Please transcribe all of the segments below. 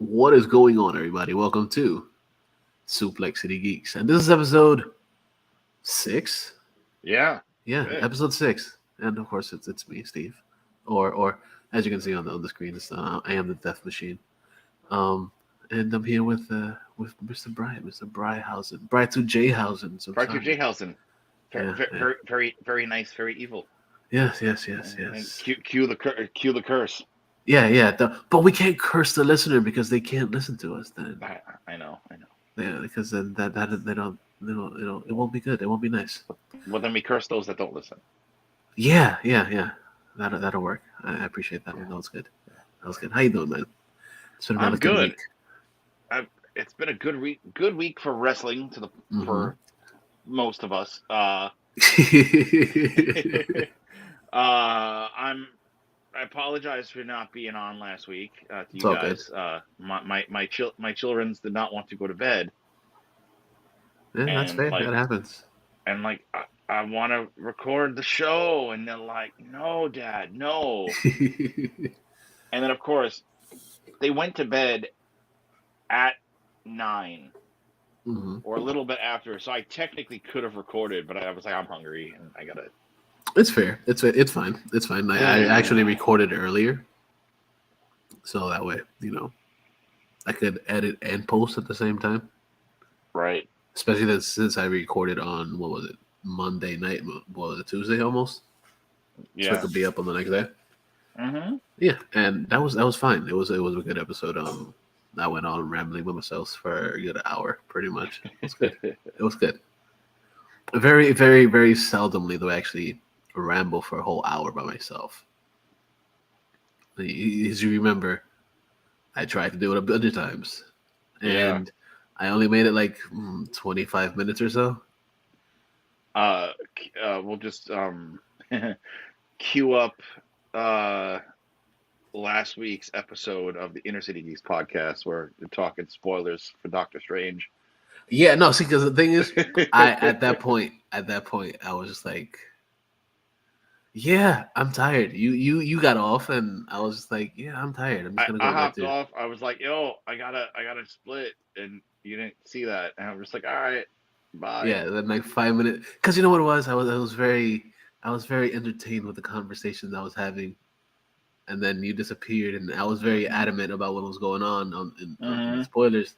What is going on, everybody? Welcome to Suplex City Geeks, and this is episode 6. Yeah. Yeah, Good. episode 6, and of course it's me, Steve, or as you can see on the screen, I am the Death Machine. Um, and I'm here with Mr. Mr. Bryhausen, Bry2 Jhausen. So Part two sorry. Jhausen. Yeah, Very, yeah. very, very, very nice. Very evil. And Yes. cue the curse. Yeah. But we can't curse the listener because they can't listen to us then. I know. Yeah, because then that it won't be good. It won't be nice. Well, then we curse those that don't listen. Yeah. That'll work. I appreciate that Yeah. one. That was good. That was good. How you doing, man? It's been I'm another good good. week. It's been a good week. Good week for wrestling Mm-hmm. for most of us. I apologize for not being on last week to It's you all good. guys. My childrens did not want to go to bed, Yeah, that's and fair. That happens. I want to record the show, and they're like, no, Dad, no. And then of course they went to bed at 9 hmm or a little bit after, so I technically could have recorded, but I was like, I'm hungry and I gotta. It's fair. It's fine. It's fine. I actually recorded earlier, so that way I could edit and post at the same time. Right. Especially that since I recorded on what was it Monday night? What was it, Tuesday almost? So it Yeah. could be up on the next day. Mm-hmm. Yeah, and that was fine. It was a good episode. I went on rambling with myself for a good hour, pretty much. It was good. It was good. Very seldomly do I actually ramble for a whole hour by myself. As you remember, I tried to do it a bunch of times, Yeah. and I only made it like 25 minutes or so. We'll just queue up uh last week's episode of the Inner City Geeks podcast where we're talking spoilers for Doctor Strange. Yeah, no, see, because the thing is, I at that point, I was just like, yeah, I'm tired. You got off, and I was just like, yeah, I'm tired. I'm just gonna go I to bed hopped too. off. I was like, yo, I gotta split, and you didn't see that, and I'm just like, all right, bye. Yeah, then like 5 minutes, because you know what it was. I was very entertained with the conversations I was having, and then you disappeared, and I was very Mm-hmm. adamant about what was going on the Mm-hmm. spoilers.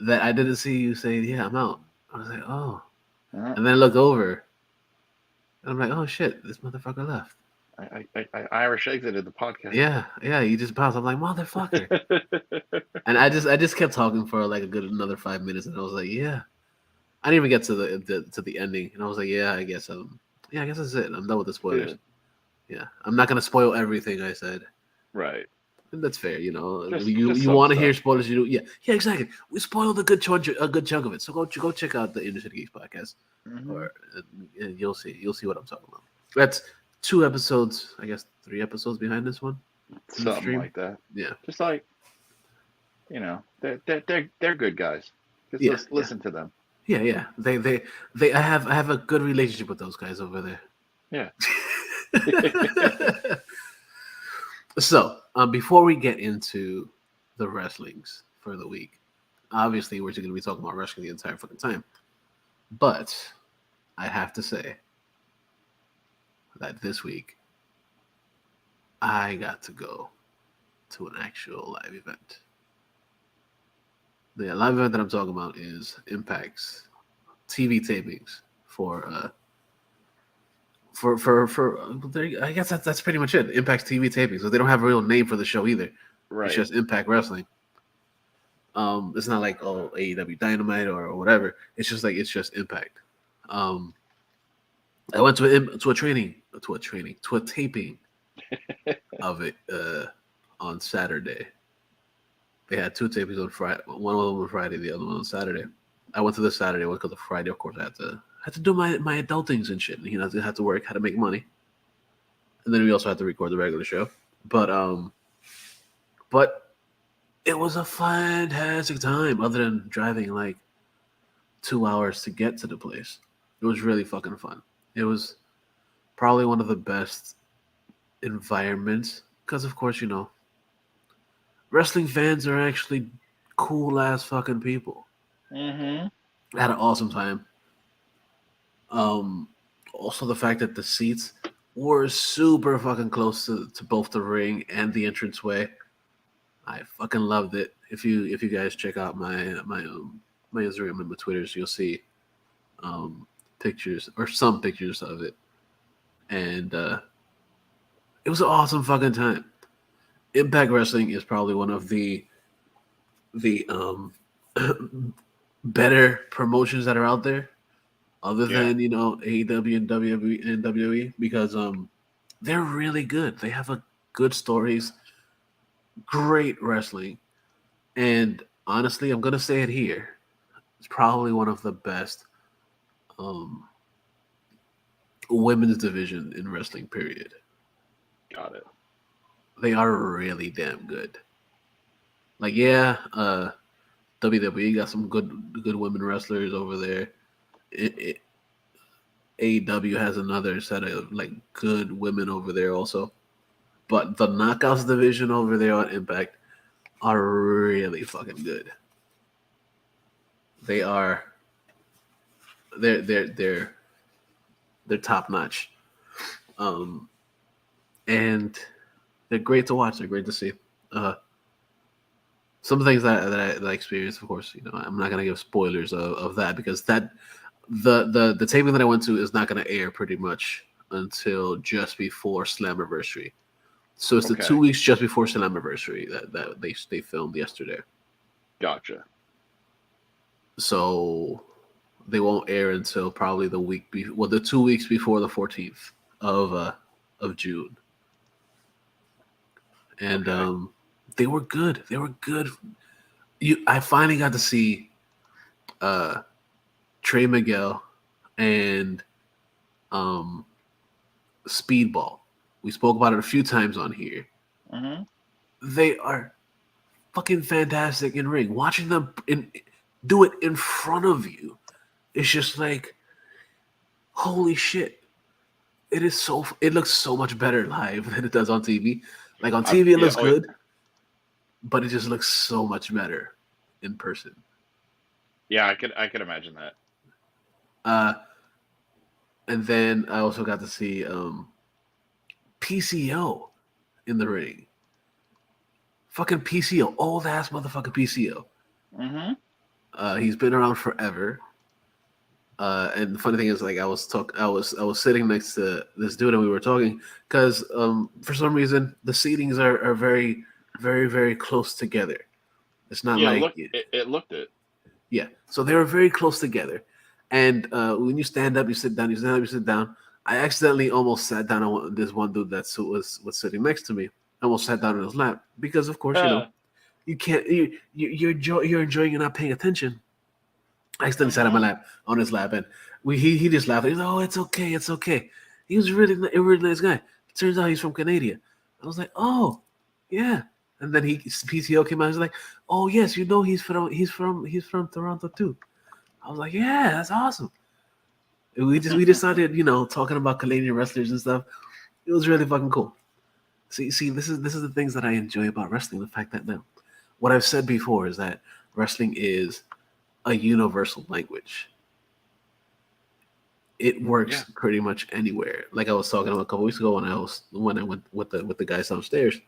That I didn't see you say, yeah, I'm out. I was like, oh, Uh, and then I looked over, and I'm like, oh shit, this motherfucker left. I Irish exited the podcast. Yeah, you just bounced. I'm like, motherfucker. And I just kept talking for like a good another 5 minutes, and I was like, yeah. I didn't even get to the ending, and I was like, yeah, I guess that's it. I'm done with the spoilers. Yeah, Yeah, I'm not gonna spoil everything I said. right. And that's fair, You Just you some want to hear stuff. spoilers? Yeah, exactly. We spoiled a good chunk of it. So go check out the Inner City Geeks podcast, Mm-hmm. or and you'll see what I'm talking about. That's 2 episodes, I guess 3 episodes behind this one in the Something stream. like that. Yeah, Just like they're good guys. Just yeah, yeah. listen to them. Yeah. They. I have a good relationship with those guys over there. Yeah. So, before we get into the wrestlings for the week, obviously we're just going to be talking about wrestling the entire fucking time. But I have to say that this week I got to go to an actual live event. The live event that I'm talking about is Impact's TV tapings I guess that's pretty much it. Impact's TV tapings. So they don't have a real name for the show either. It's Right. just Impact Wrestling. It's not like AEW Dynamite or whatever. It's just Impact. Um, I went to a taping of it on Saturday. They had 2 tapings on Friday. One of them on Friday, the other one on Saturday. I went to the Saturday one because the Friday, of course, I had to do my adult things and shit. I had to work, had to make money, and then we also had to record the regular show. But it was a fantastic time. Other than driving like 2 hours to get to the place, it was really fucking fun. It was probably one of the best environments because, of course, wrestling fans are actually cool ass fucking people. Mm-hmm. I had an awesome time. Um, Also the fact that the seats were super fucking close to both the ring and the entranceway. I fucking loved it. If you guys check out my Instagram and my Twitters, you'll see um pictures or some pictures of it. And it was an awesome fucking time. Impact Wrestling is probably one of the better promotions that are out there, other Yeah. than AEW and WWE, because they're really good. They have a good stories, great wrestling, and honestly, I'm gonna say it here. It's probably one of the best um, women's division in wrestling. Period. Got it. They are really damn good. Like, yeah, WWE got some good women wrestlers over there. AEW has another set of like good women over there also. But the Knockouts division over there on Impact are really fucking good. They are they're top notch. Um and they're great to watch. They're great to see. Some things that I experienced, of course, I'm not gonna give spoilers of that because the taping that I went to is not gonna air pretty much until just before Slammiversary. So it's the Okay. 2 weeks just before Slammiversary that they filmed yesterday. Gotcha. So they won't air until probably the 2 weeks before the 14th of June. And Okay. they were good. They were good. I finally got to see uh, Trey Miguel and um, Speedball. We spoke about it a few times on here. Mm-hmm. They are fucking fantastic in ring. Watching them do it in front of you, it's just like, holy shit! It looks so much better live than it does on TV. Like on TV, it Yeah. looks good, but it just looks so much better in person. Yeah. I could imagine that. Uh, and then I also got to see PCO in the ring. Fucking PCO, old ass motherfucking PCO. Mm-hmm. He's been around forever. And the funny thing is, like, I was sitting next to this dude, and we were talking because for some reason the seatings are very, very, very close together. It's not Yeah. like It looked it. yeah. So they were very close together, and when you stand up, you sit down. You stand up, you sit down. I accidentally almost sat down on this one dude that was sitting next to me. I almost sat down on his lap because, of course, you can't. You're enjoying and not paying attention. I accidentally sat on my lap on his lap, and he just laughed. He's like, "Oh, it's okay, it's okay." He was a really nice guy. It turns out he's from Canada. I was like, "Oh, yeah." And then PCO came out. He's like, "Oh yes, he's from Toronto too." I was like, "Yeah, that's awesome." And we decided, talking about Canadian wrestlers and stuff. It was really fucking cool. See, this is the things that I enjoy about wrestling. The fact that now, what I've said before is that wrestling is a universal language. It works pretty much anywhere. Like I was talking about a couple weeks ago when I went with the guys downstairs.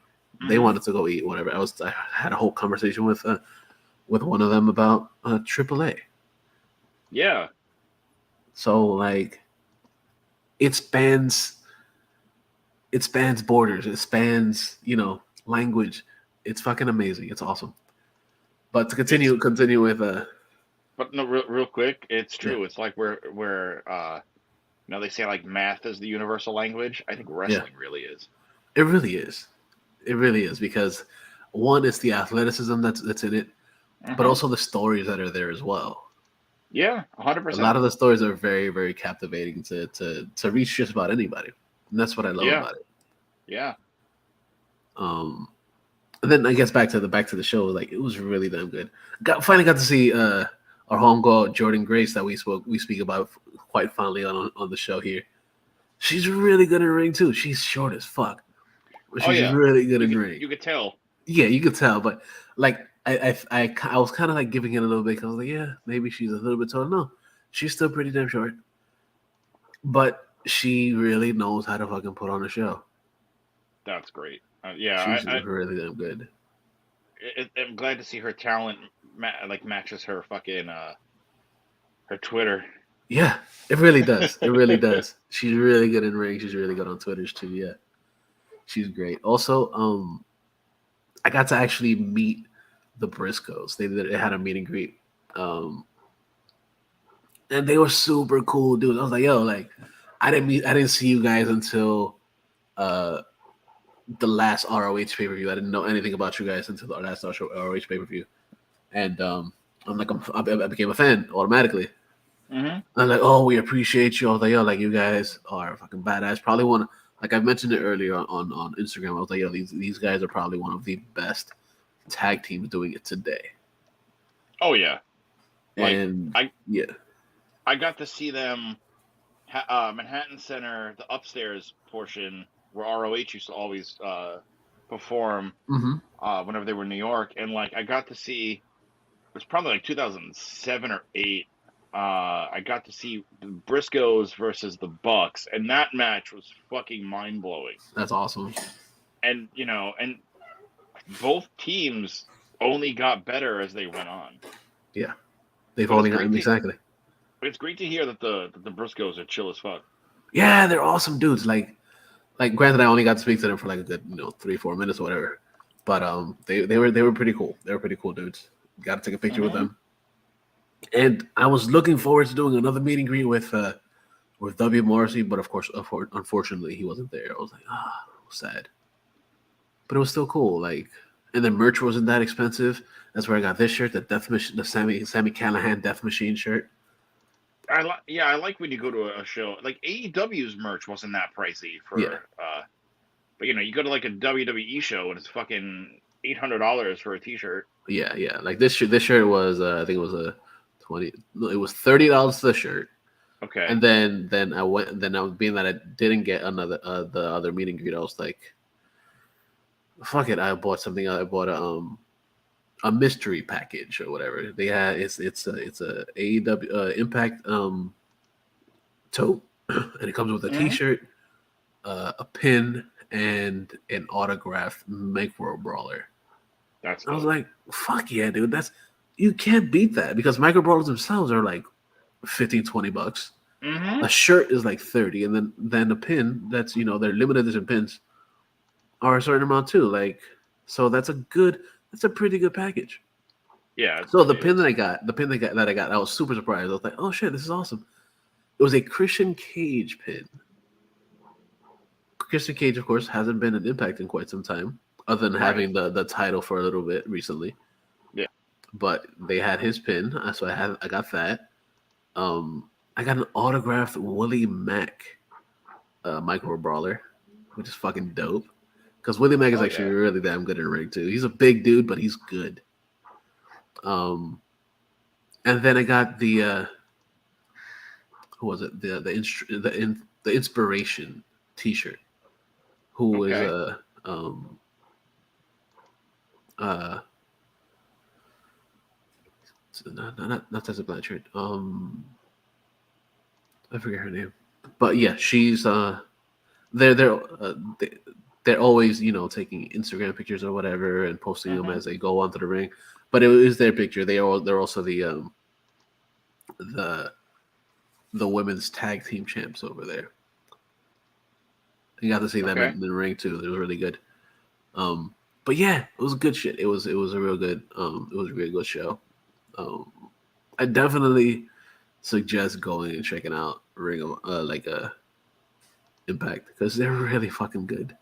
They wanted to go eat whatever. I had a whole conversation with one of them about AAA. Yeah. So like it spans borders. It spans language. It's fucking amazing. It's awesome. But to continue with But no, real quick, it's yeah. true. It's like where they say like math is the universal language. I think Yeah. wrestling really is. It really is. It really is because one, it's the athleticism that's in it, but also the stories that are there as well. Yeah, A 100%. lot of the stories are very, very captivating to reach just about anybody, and that's what I love about it. Yeah. And then I guess back to the show, like it was really damn good. Finally got to see our homegirl Jordan Grace that we speak about quite fondly on the show here. She's really good in ring too. She's short as fuck, but she's really good in ring. You could tell. Yeah, you could tell, but like I was kind of like giving it a little bit because I was like, yeah, maybe she's a little bit taller. No, she's still pretty damn short, but she really knows how to fucking put on a show. That's great. Yeah, She's really damn good. I'm glad to see her talent matches her fucking her Twitter. Yeah, it really does. It really does. She's really good in ring. She's really good on Twitters too. Yeah, she's great. Also, I got to actually meet the Briscoes. They had a meet and greet, and they were super cool dudes. I was like, yo, like I didn't see you guys until uh the last ROH pay per view. I didn't know anything about you guys until the last ROH pay per view, and I'm like I became a fan automatically. Mm-hmm. I'm like, oh, we appreciate you. I was like, yo, like you guys are fucking badass. Probably one, like I mentioned it earlier on Instagram. I was like, yo, these guys are probably one of the best tag teams doing it today. Oh yeah, like And yeah, I got to see them, Manhattan Center, the upstairs portion where ROH used to always perform whenever they were in New York, and like I got to see, it was probably like 2007 or 8. I got to see the Briscoes versus the Bucks, and that match was fucking mind blowing. that's awesome. And and both teams only got better as they went on. Yeah, they've But only gotten exactly. It's great to hear that the Briscoes are chill as fuck. Yeah, they're awesome dudes. Like granted, I only got to speak to them for like a good 3-4 minutes or whatever, but they were pretty cool. They were pretty cool dudes. Got to take a picture with them. And I was looking forward to doing another meet and greet with W. Morrissey, but of course, unfortunately, he wasn't there. I was like, sad. But it was still cool. Like, and then merch wasn't that expensive. That's where I got this shirt, the Sammy Callahan Death Machine shirt. I like when you go to a show. Like AEW's merch wasn't that pricey for but you go to like a WWE show and it's fucking $800 for a t-shirt. Yeah. Like this shirt was I think it was a it was $30 the shirt. Okay. And then I was being that I didn't get another the other meet and greet, I was like, fuck it, I bought something. I bought a mystery package or whatever. They had it's a AEW Impact tote, and it comes with a t-shirt, a pin, and an autographed Micro Brawler. That's I was like, fuck yeah, dude. You can't beat that because Micro Brawlers themselves are like $15-$20. A shirt is like 30, and then the pin that's they're limited edition pins are a certain amount too. Like, so that's a pretty good package. Yeah. So the pin that I got, I was super surprised. I was like, oh shit, this is awesome. It was a Christian Cage pin. Christian Cage, of course, hasn't been an Impact in quite some time, other than having the title for a little bit recently. Yeah. But they had his pin, so I got that. I got an autographed Willie Mack Micro Brawler, which is fucking dope. Because Willie Mack is actually really damn good in ring too. He's a big dude, but he's good. And then I got the who was it? The Inspiration T-shirt. Who is not Tessa Blanchard. I forget her name, but yeah, she's they're always taking Instagram pictures or whatever and posting them as they go onto the ring. But it is their picture. They're also the women's tag team champs over there. You got to see them in the ring too. It was really good. But yeah, it was good shit. It was a real good show. I definitely suggest going and checking out Ring of Impact because they're really fucking good.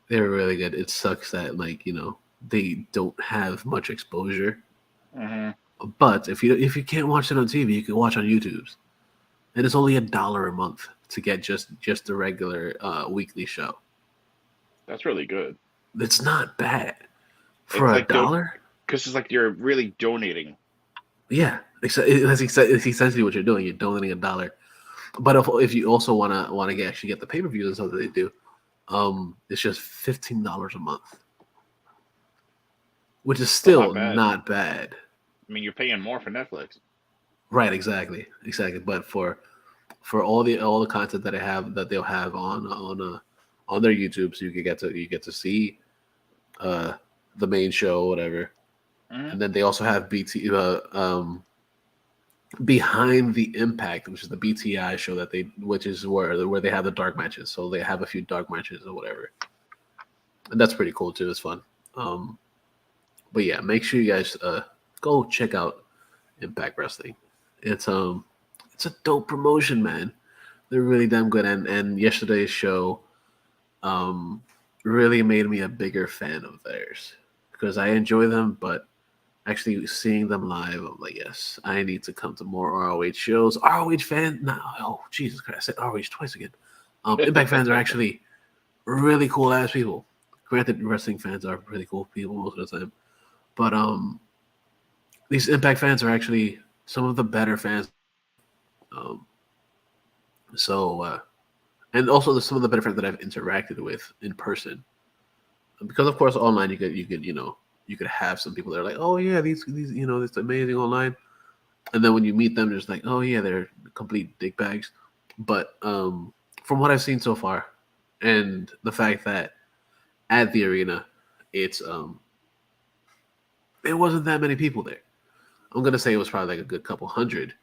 They're really good. It sucks that they don't have much exposure. But if you can't watch it on TV, you can watch on YouTube's, and it's only $1 a month to get just the regular weekly show. That's really good. It's not bad for $1. Because it's like you're really donating. Yeah, it's essentially what you're doing. You're donating $1. But if you also want to actually get the pay-per-views and stuff that they do, it's just $15 a month. which is Still not still bad. not bad. I mean, you're paying more for Netflix. Right, exactly. But for all the content that I have that they'll have on their YouTube, so you get to see uh the main show, whatever. Mm-hmm. And then they also have Behind the Impact, which is the BTI show which is where they have the dark matches. So they have a few dark matches or whatever, and that's pretty cool too. It's fun. Um, but yeah, make sure you guys go check out Impact Wrestling. It's um it's a dope promotion, man. They're really damn good, and yesterday's show um really made me a bigger fan of theirs because I enjoy them, but actually seeing them live, I'm like, yes, I need to come to more ROH shows. ROH fan, no, oh Jesus Christ, I said ROH twice again. Impact fans are actually really cool ass people. Granted, wrestling fans are really cool people most of the time, but these Impact fans are actually some of the better fans. Um, so and also some of the better fans that I've interacted with in person. Because of course online you could have some people that are like, oh yeah, these it's amazing online, and then when you meet them, there's like, oh yeah, they're complete dick bags. But from what I've seen so far, and the fact that at the arena, it's it wasn't that many people there. I'm gonna say it was probably like a good couple hundred,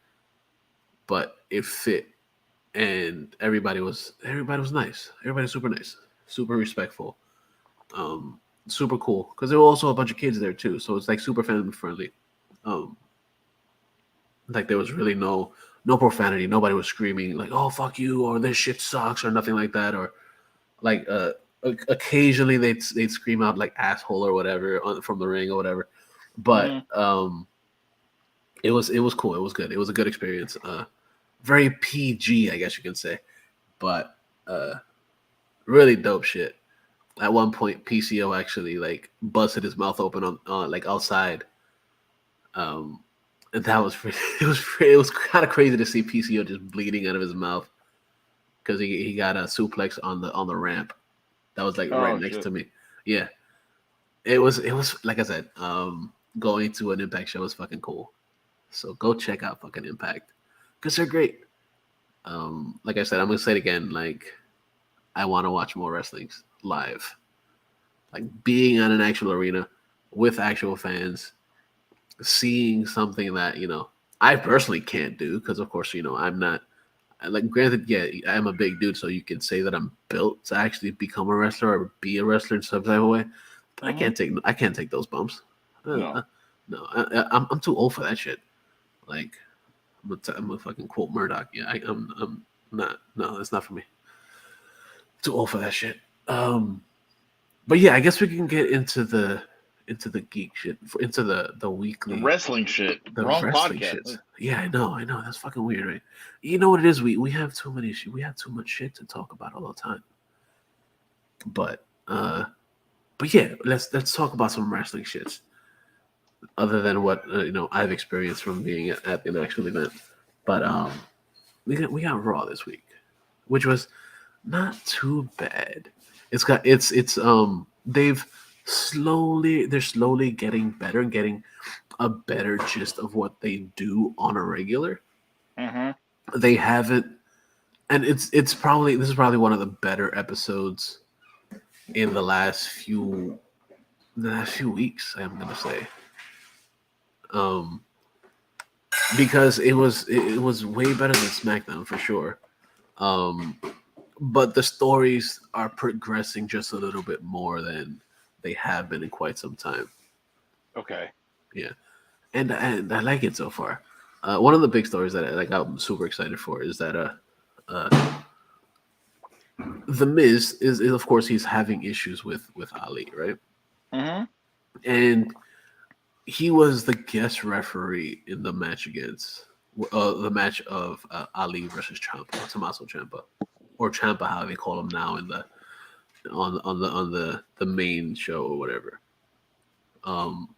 but it fit, and everybody was nice. Everybody's super nice, super respectful, super cool. Because there were also a bunch of kids there too, so it's like super family friendly. Um, like there was really no profanity. Nobody was screaming like "oh fuck you" or "this shit sucks" or nothing like that. Or like occasionally they'd scream out like "asshole" or whatever from the ring or whatever. But Mm-hmm. it was cool. It was good. It was a good experience. Very PG, I guess you can say, but uh, really dope shit. At one point, PCO actually like busted his mouth open on like outside. Um, and that was it was kind of crazy to see PCO just bleeding out of his mouth because he got a suplex on the ramp that was like right Oh next shit. to me. Yeah, it was like I said, going to an Impact show was fucking cool. So go check out fucking Impact because they're great. Like I said, I'm gonna say it again. Like I want to watch more wrestlings live. Like being at an actual arena with actual fans, seeing something that I personally can't do because of course I'm not like granted, yeah, I'm a big dude, so you can say that I'm built to actually become a wrestler or be a wrestler in some type of way. But Mm-hmm. I can't take those bumps. No. No, I'm too old for that shit. Like I'm a fucking quote Murdoch. Yeah, I'm not. No, that's not for me. Too old for that shit. Um, but yeah, I guess we can get into the geek shit, into the The weekly wrestling shit. the Wrong wrestling podcast. shits. Yeah, I know. That's fucking weird, right? You know what it is? We have too many shit. We have too much shit to talk about all the time. But but yeah, let's talk about some wrestling shits other than what I've experienced from being at an actual event. But we got Raw this week, which was not too bad. It's they're slowly getting better and getting a better gist of what they do on a regular. Mm-hmm. They haven't, and this is probably one of the better episodes in the last few weeks. I'm gonna say, um, because it was way better than SmackDown for sure. Um, but the stories are progressing just a little bit more than they have been in quite some time. Okay. Yeah, and I like it so far. One of the big stories that like I'm super excited for is that the Miz is of course he's having issues with Ali, right? Mm-hmm. And he was the guest referee in the match of Ali versus Ciampa, Tommaso Ciampa, or Ciampa, how they call him now in the on the main show or whatever. Um,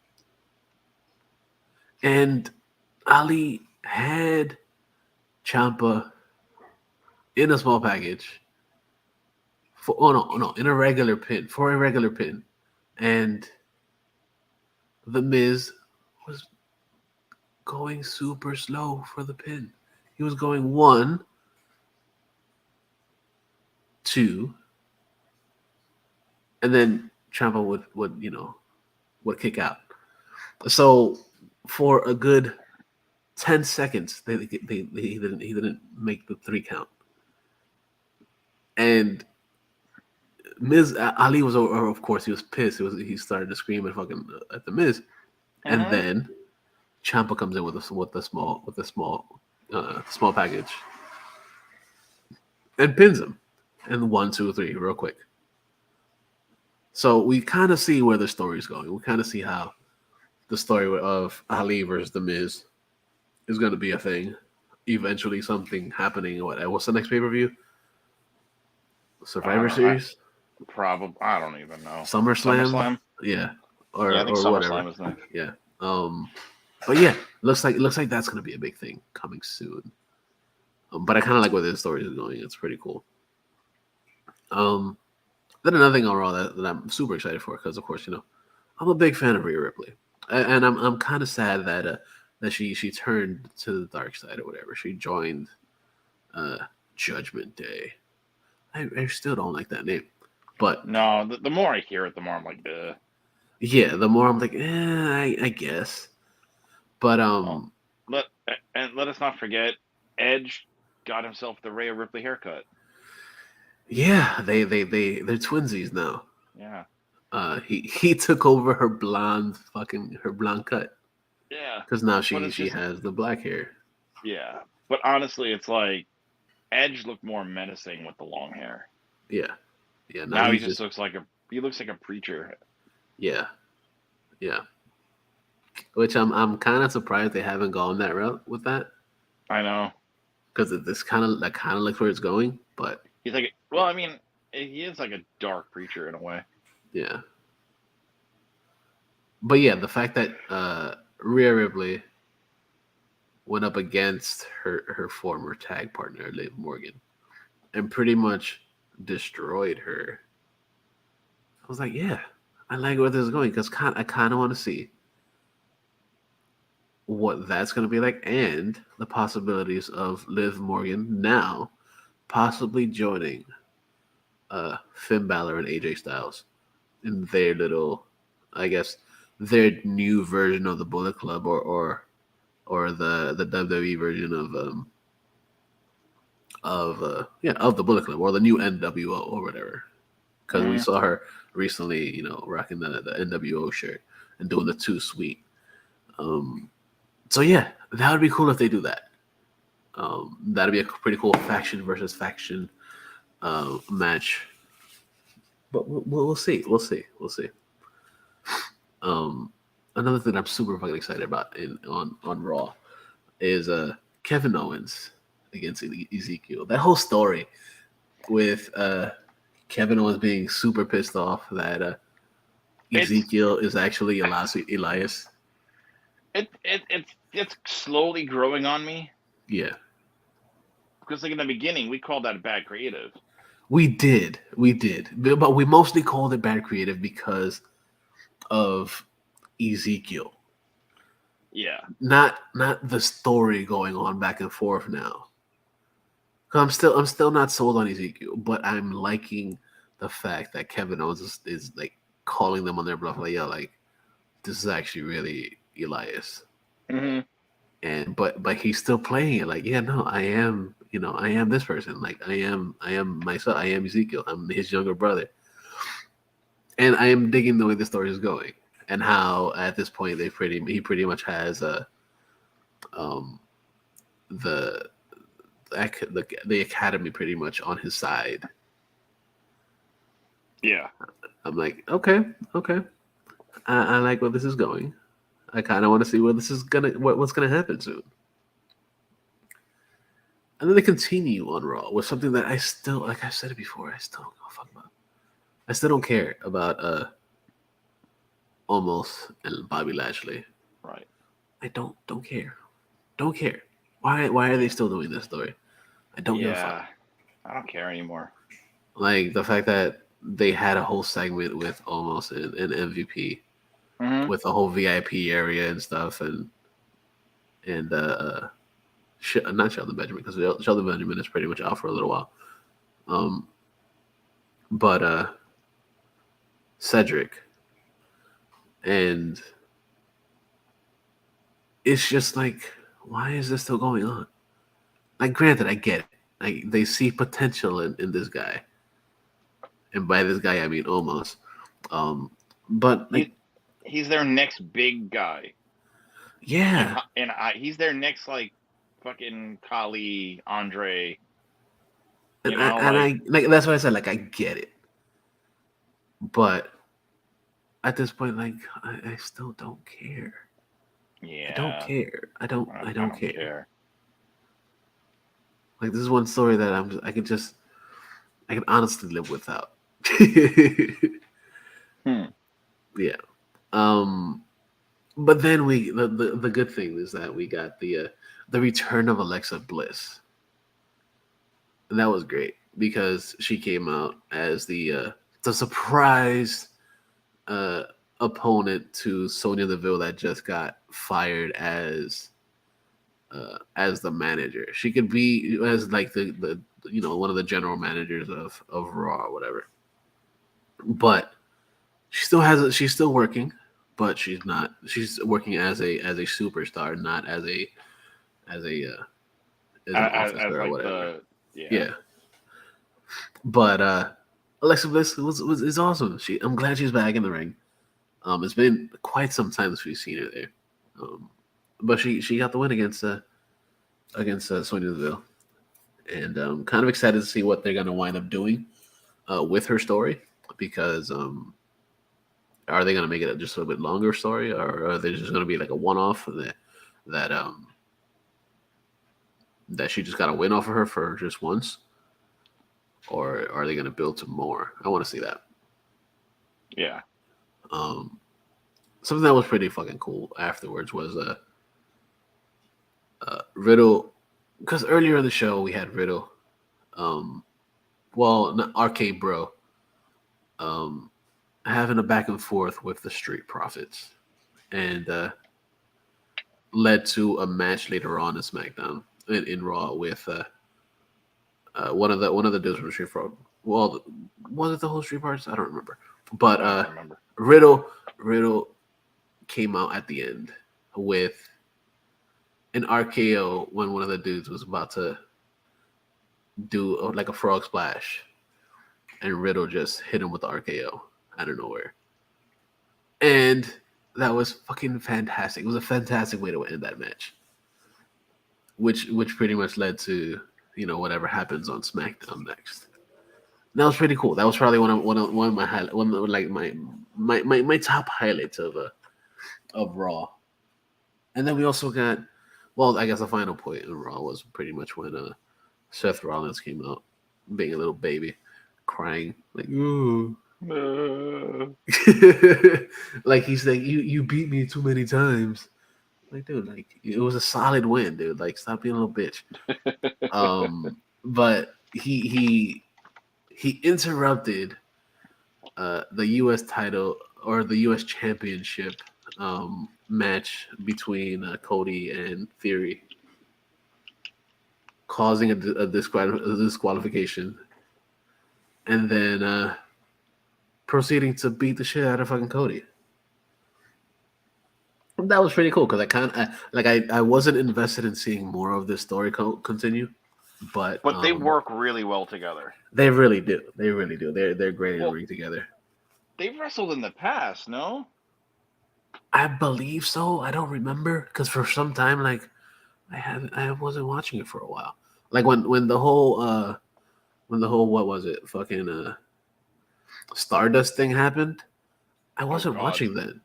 and Ali had Ciampa in a small package for in a regular pin, and The Miz was going super slow for the pin. He was going 1, 2, and then Ciampa would kick out. So for a good 10 seconds, he didn't make the 3 count. And Miz Ali was, of course, he was pissed. He started to scream and fucking at the Miz, and then Ciampa comes in with a small package and pins him, and 1, 2, 3, real quick. So we kind of see where the story is going. We kind of see how the story of Ali versus the Miz is going to be a thing. Eventually, something happening. What's the next pay-per-view? Survivor Series? Probably. I don't even know. SummerSlam? Yeah. I think or whatever. SummerSlam is next. Yeah. But yeah, looks like that's going to be a big thing coming soon. But I kind of like where this story is going. It's pretty cool. Then another thing on Raw that I'm super excited for, because of course, I'm a big fan of Rhea Ripley, and I'm kind of sad that she turned to the dark side or whatever. She joined Judgment Day. I still don't like that name, but no, the more I hear it, the more I'm like, ugh. Yeah, the more I'm like, I guess. But let us not forget, Edge got himself the Rhea Ripley haircut. Yeah, they're twinsies now. Yeah. He took over her blonde cut. Yeah. Because now she has the black hair. Yeah, but honestly, it's like Edge looked more menacing with the long hair. Yeah. Now he just looks like a preacher. Yeah. Which I'm kind of surprised they haven't gone that route with that. I know. Because this kind of looks where it's going, but he's like, well, I mean, he is like a dark preacher in a way. Yeah. But yeah, the fact that Rhea Ripley went up against her former tag partner, Liv Morgan, and pretty much destroyed her. I was like, yeah, I like where this is going, because I kind of want to see what that's going to be like, and the possibilities of Liv Morgan now possibly joining Finn Balor and AJ Styles in their little, I guess, their new version of the Bullet Club, or the WWE version of the Bullet Club, or the new NWO or whatever. Because we saw her recently, rocking the NWO shirt and doing the Too Sweet. So yeah, that would be cool if they do that. That'd be a pretty cool faction versus faction match. But we'll see. Another thing I'm super fucking excited about on Raw is Kevin Owens against Ezekiel. That whole story with Kevin Owens being super pissed off that Ezekiel is actually Elias. It's slowly growing on me. Yeah. Because like in the beginning, we called that bad creative. We did, but we mostly called it bad creative because of Ezekiel. Yeah. Not the story going on back and forth now. I'm still not sold on Ezekiel, but I'm liking the fact that Kevin Owens is like calling them on their bluff, like, yo, like, this is actually really Elias. Mm-hmm. And but he's still playing it like, yeah, no, I am this person. Like, I am myself. I am Ezekiel. I'm his younger brother. And I am digging the way the story is going, and how at this point he pretty much has the academy pretty much on his side. Yeah. I'm like, okay. I like where this is going. I kind of want to see where this is what's gonna happen soon. And then they continue on Raw with something that I still, like I said it before, I still don't give a fuck about. I still don't care about Omos and Bobby Lashley. Right. I don't care. Don't care. Why are they still doing this story? I don't give a fuck. I don't care anymore. Like the fact that they had a whole segment with Omos and MVP. with the whole VIP area and stuff, and not Sheldon Benjamin, because Sheldon Benjamin is pretty much out for a little while. But Cedric, and it's just like, why is this still going on? Like, granted, I get it. Like, they see potential in this guy, and by this guy I mean Omos. But like, he's their next big guy. Yeah, and he's their next like fucking Kali, Andre. and I like that's why I said, like, I get it, but at this point, like, I still don't care. Yeah, I don't care. I don't care. Like, this is one story that I can honestly live without. Yeah. But then the good thing is that we got the return of Alexa Bliss. And that was great because she came out as the surprise opponent to Sonya Deville that just got fired as the manager. She could be as like the one of the general managers of Raw or whatever. But she's still working, but she's not. She's working as a superstar, not as an officer or whatever. Yeah. But Alexa Bliss is awesome. I'm glad she's back in the ring. It's been quite some time since we've seen her there. But she got the win against Sonya Deville, and I'm kind of excited to see what they're gonna wind up doing with her story, because are they gonna make it just a little bit longer story, or are they just gonna be like a one-off that she just got a win off of her for just once, or are they gonna build some more? I want to see that. Yeah. Something that was pretty fucking cool afterwards was Riddle, because earlier in the show we had Riddle, not Arcade Bro, having a back and forth with the Street Profits, and led to a match later on in SmackDown in Raw with one of the dudes from Street Profits. Well, was it the whole Street Profits? I don't remember. But I don't remember. Riddle came out at the end with an RKO when one of the dudes was about to do like a frog splash, and Riddle just hit him with the RKO out of nowhere. And that was fucking fantastic. It was a fantastic way to end that match, which pretty much led to whatever happens on SmackDown next. And that was pretty cool. That was probably one of my top highlights of Raw. And then we also got, well, I guess the final point in Raw was pretty much when Seth Rollins came out, being a little baby, crying like, ooh. Like, he's like, you beat me too many times. Like, dude, like, it was a solid win, dude. Like, stop being a little bitch. But he interrupted the U.S. title, or the U.S. Championship match between Cody and Theory, causing a disqualification, and then proceeding to beat the shit out of fucking Cody. That was pretty cool, because I wasn't invested in seeing more of this story continue, but they work really well together. They really do. They really do. They're great in the ring together. They've wrestled in the past, no? I believe so. I don't remember, because for some time, like, I wasn't watching it for a while. Like when the whole what was it, fucking Stardust thing happened, I wasn't watching then.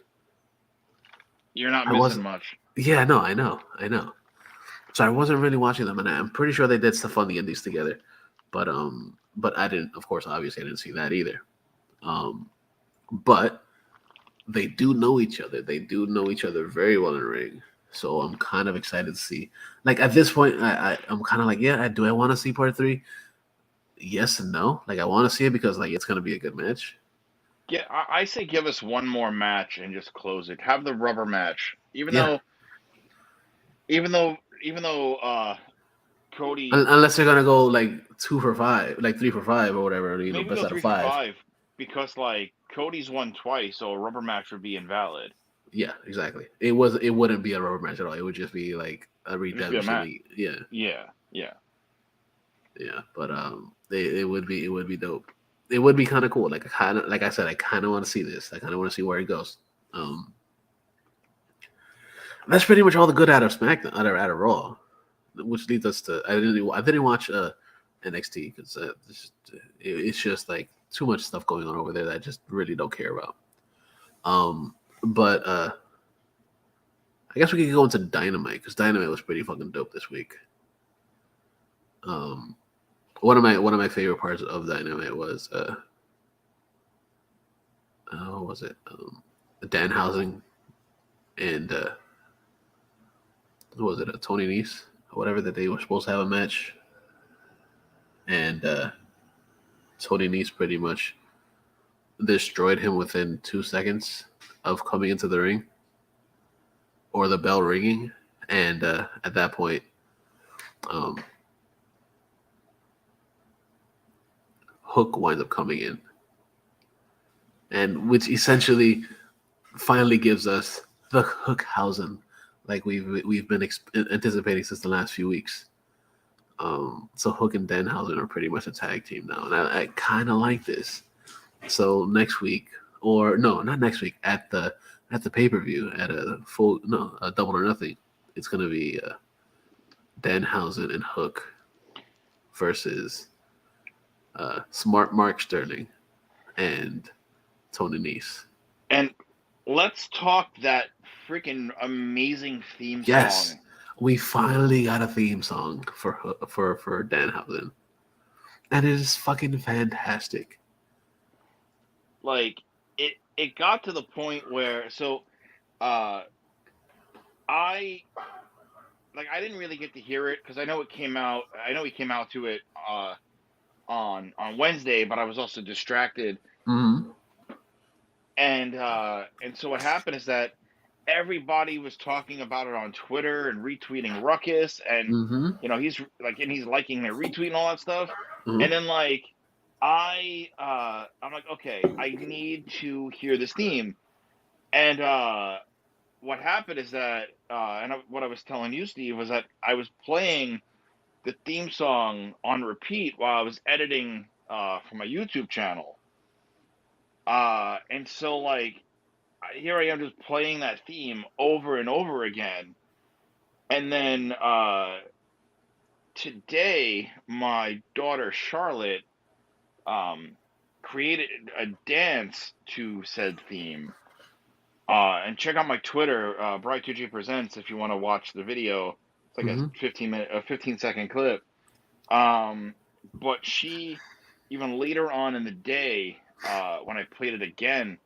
You're not missing much. Yeah, no, I know. So I wasn't really watching them, and I'm pretty sure they did stuff on the indies together, but I didn't. Of course, obviously, I didn't see that either. But they do know each other. They do know each other very well in the ring. So I'm kind of excited to see. Like, at this point, I'm kind of like, yeah, do I want to see part 3? Yes and no. Like, I want to see it because, like, it's going to be a good match. I say give us one more match and just close it. Have the rubber match, Yeah, even though Cody, unless they're gonna go like 2 for 5, like 3 for 5 or whatever. maybe Best go out of three for 5. five because like Cody's won twice, so a rubber match would be invalid. Yeah, exactly. It wouldn't be a rubber match at all. It would just be like a It'd just be a match. redemption. Yeah, Yeah, yeah. yeah. But it would be dope. It would be kind of cool. Like like I said, I kind of want to see this. I kind of want to see where it goes. Um, that's pretty much all the good out of SmackDown, out of Raw, which leads us to I didn't watch NXT because it's just like too much stuff going on over there that I just really don't care about. But I guess we could go into Dynamite because Dynamite was pretty fucking dope this week. Um, one of my favorite parts of Dynamite was what was it? Danhausen and what was it? Tony Nese or whatever, that they were supposed to have a match, and Tony Nese pretty much destroyed him within 2 seconds of coming into the ring or the bell ringing, and at that point, um, Hook winds up coming in, and which essentially finally gives us the Hookhausen like we've been anticipating since the last few weeks. So Hook and Danhausen are pretty much a tag team now, and I kind of like this. So next week, or no, not next week, at the pay-per-view, at a Double or Nothing, it's gonna be Danhausen and Hook versus Smart Mark Sterling and Tony Nese. And let's talk that freaking amazing theme Yes, song. we finally got a theme song for Danhausen, and it is fucking fantastic. Like it got to the point where uh I I didn't really get to hear it because I know it came out. I know he came out to it on Wednesday, but I was also distracted. Mm-hmm. And so what happened is that everybody was talking about it on Twitter and retweeting Ruckus, and Mm-hmm. he's he's liking and retweeting all that stuff. And Mm-hmm. then I'm like, okay, I need to hear this theme. And what happened is that what I was telling you, Steve, was that I was playing the theme song on repeat while I was editing for my YouTube channel. And so here I am just playing that theme over and over again. And then today, my daughter Charlotte created a dance to said theme. And check out my Twitter, Bright2J Presents, if you want to watch the video. It's like Mm-hmm. a 15-second clip. But she, even later on in the day, when I played it again,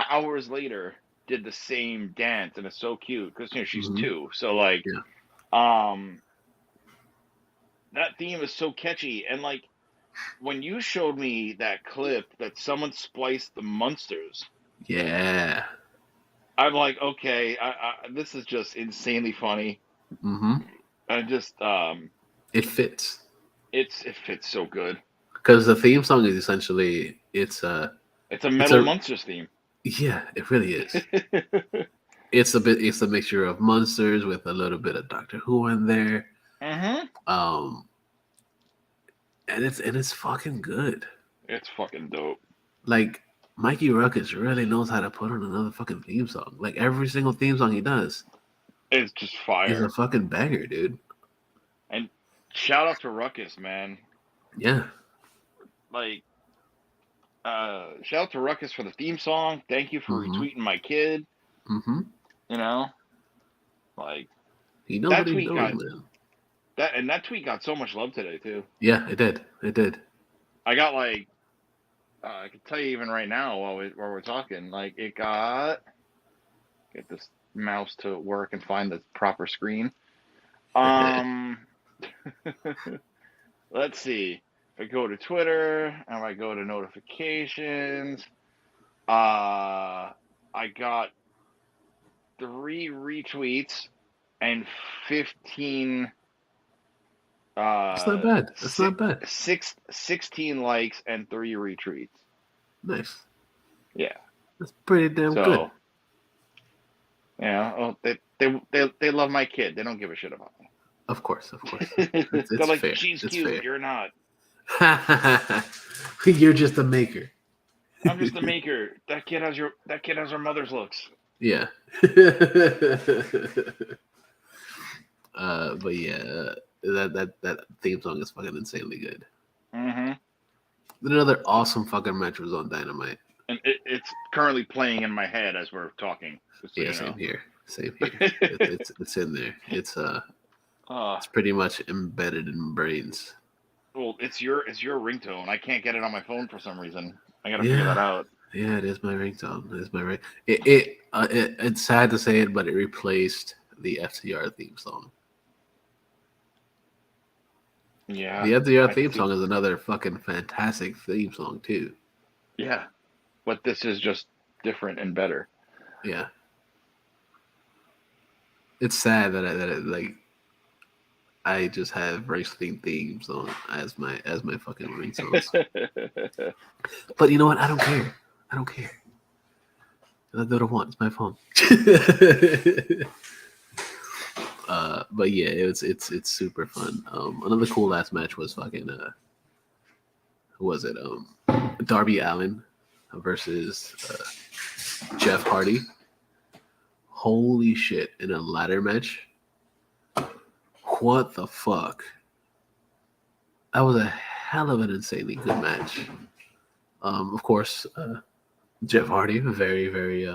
hours later, did the same dance, and it's so cute because she's Mm-hmm. 2. So Yeah. um, that theme is so catchy, and when you showed me that clip that someone spliced the Munsters, Yeah. I'm like, okay, this is just insanely funny. Mm-hmm. I just It fits it fits so good. because the theme song is essentially It's a it's Metal a Munsters theme. yeah, it really is. It's a mixture of monsters with a little bit of Doctor Who in there. Mm-hmm. Um, and it's fucking good. It's fucking dope. Like Mikey Ruckus really knows how to put on another fucking theme song. Like every single theme song he does It's just is a fire. fucking banger, dude. And shout out to Ruckus, man. Yeah. Like, shout out to Ruckus for the theme song. Thank you for Mm-hmm. retweeting my kid. Mm-hmm. You know, like He knows that what he's tweet doing, got man. that tweet got so much love today too. Yeah, it did. It did. I got I can tell you even right now while we're talking, it got, get this mouse to work and find the proper screen. Let's see. If I go to Twitter and I go to notifications, I got 3 retweets and 15. That's not bad. That's not bad. 16 likes and 3 retweets. Nice. Yeah. That's pretty damn good. Yeah, well, they love my kid. They don't give a shit about me. Of course. It's It's like, fair. she's It's cute. fair. You're not. You're just a maker. I'm just a maker. That kid has her mother's looks. Yeah. But yeah, that theme song is fucking insanely good. Mm-hmm. Another awesome fucking match was on Dynamite. And it's currently playing in my head as we're talking. So Yeah, same here. It's in there. It's pretty much embedded in brains. Well, it's your ringtone. I can't get it on my phone for some reason. I gotta figure that out. Yeah, it is my ringtone. It is my ring. It's sad to say it, but it replaced the FTR theme song. Yeah. The FTR theme song is another fucking fantastic theme song too. Yeah, but this is just different and better. Yeah. It's sad that I just have wrestling themes on as my fucking ringtones. But you know what? I don't care. I'll do what I want. It's my phone. But yeah, it's super fun. Another cool ass match was fucking who was it? Darby Allin versus Jeff Hardy. Holy shit! In a ladder match. What the fuck? That was a hell of an insanely good match. Of course, Jeff Hardy, very, very,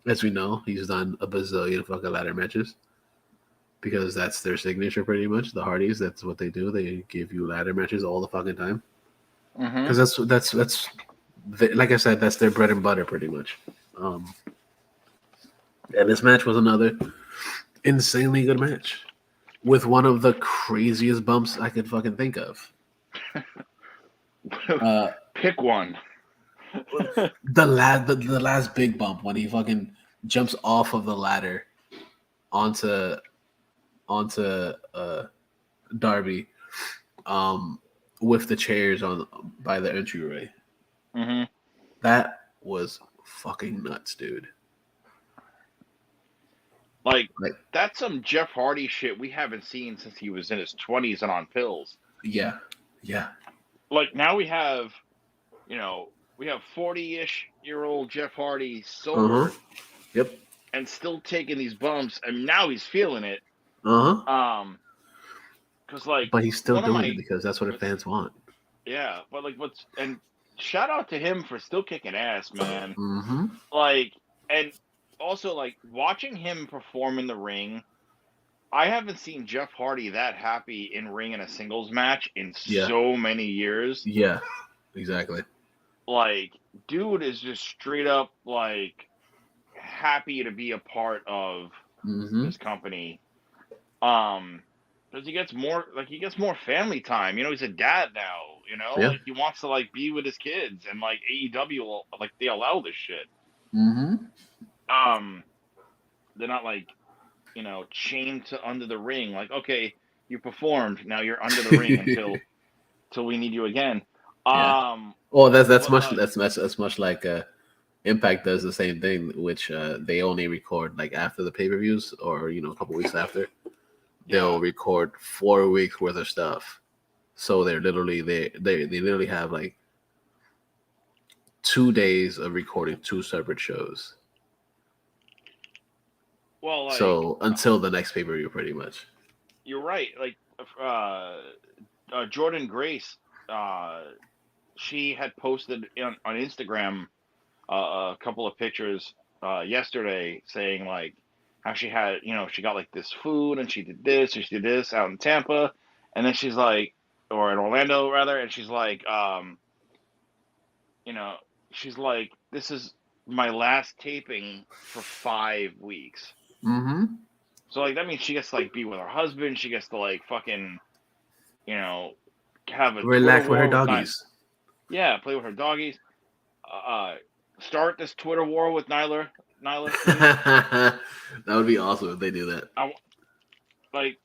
as we know, he's done a bazillion fucking ladder matches because that's their signature pretty much. The Hardys, that's what they do. They give you ladder matches all the fucking time. Because that's like I said, that's their bread and butter pretty much. And this match was another insanely good match with one of the craziest bumps I could fucking think of. Pick one. the last big bump when he fucking jumps off of the ladder onto Darby, with the chairs on by the entryway. Mm-hmm. That was fucking nuts, dude. Like that's some Jeff Hardy shit we haven't seen since he was in his 20s and on pills. Yeah. Like now we have 40-ish-year-old Jeff Hardy sober. Yep. And still taking these bumps, and now he's feeling it. Because but he's still doing it because that's what the fans want. Yeah, but and shout out to him for still kicking ass, man. Mm-hmm. And also watching him perform in the ring. I haven't seen Jeff Hardy that happy in ring in a singles match in so many years. Yeah, exactly. Dude is just straight up happy to be a part of this company. Because he gets more family time. He's a dad now. He wants to be with his kids, and AEW they allow this shit. Mm-hmm. They're not chained to under the ring. Okay, you performed, now you're under the ring until we need you again. Well, that's much like Impact does the same thing, which they only record after the pay-per-views or a couple weeks after. They'll record 4 weeks worth of stuff, so they're literally they literally have 2 days of recording 2 separate shows. Well, so until the next pay-per-view, pretty much. You're right. Jordan Grace, she had posted on Instagram a couple of pictures yesterday saying how she had she got this food and she did this out in Tampa, and then she's or in Orlando rather, and she's she's this is my last taping for 5 weeks. Mm-hmm. So that means she gets to be with her husband. She gets to fucking have a relax with her doggies. Yeah, play with her doggies. start this Twitter war with Nyla. Nyla, please. That would be awesome if they do that. Like,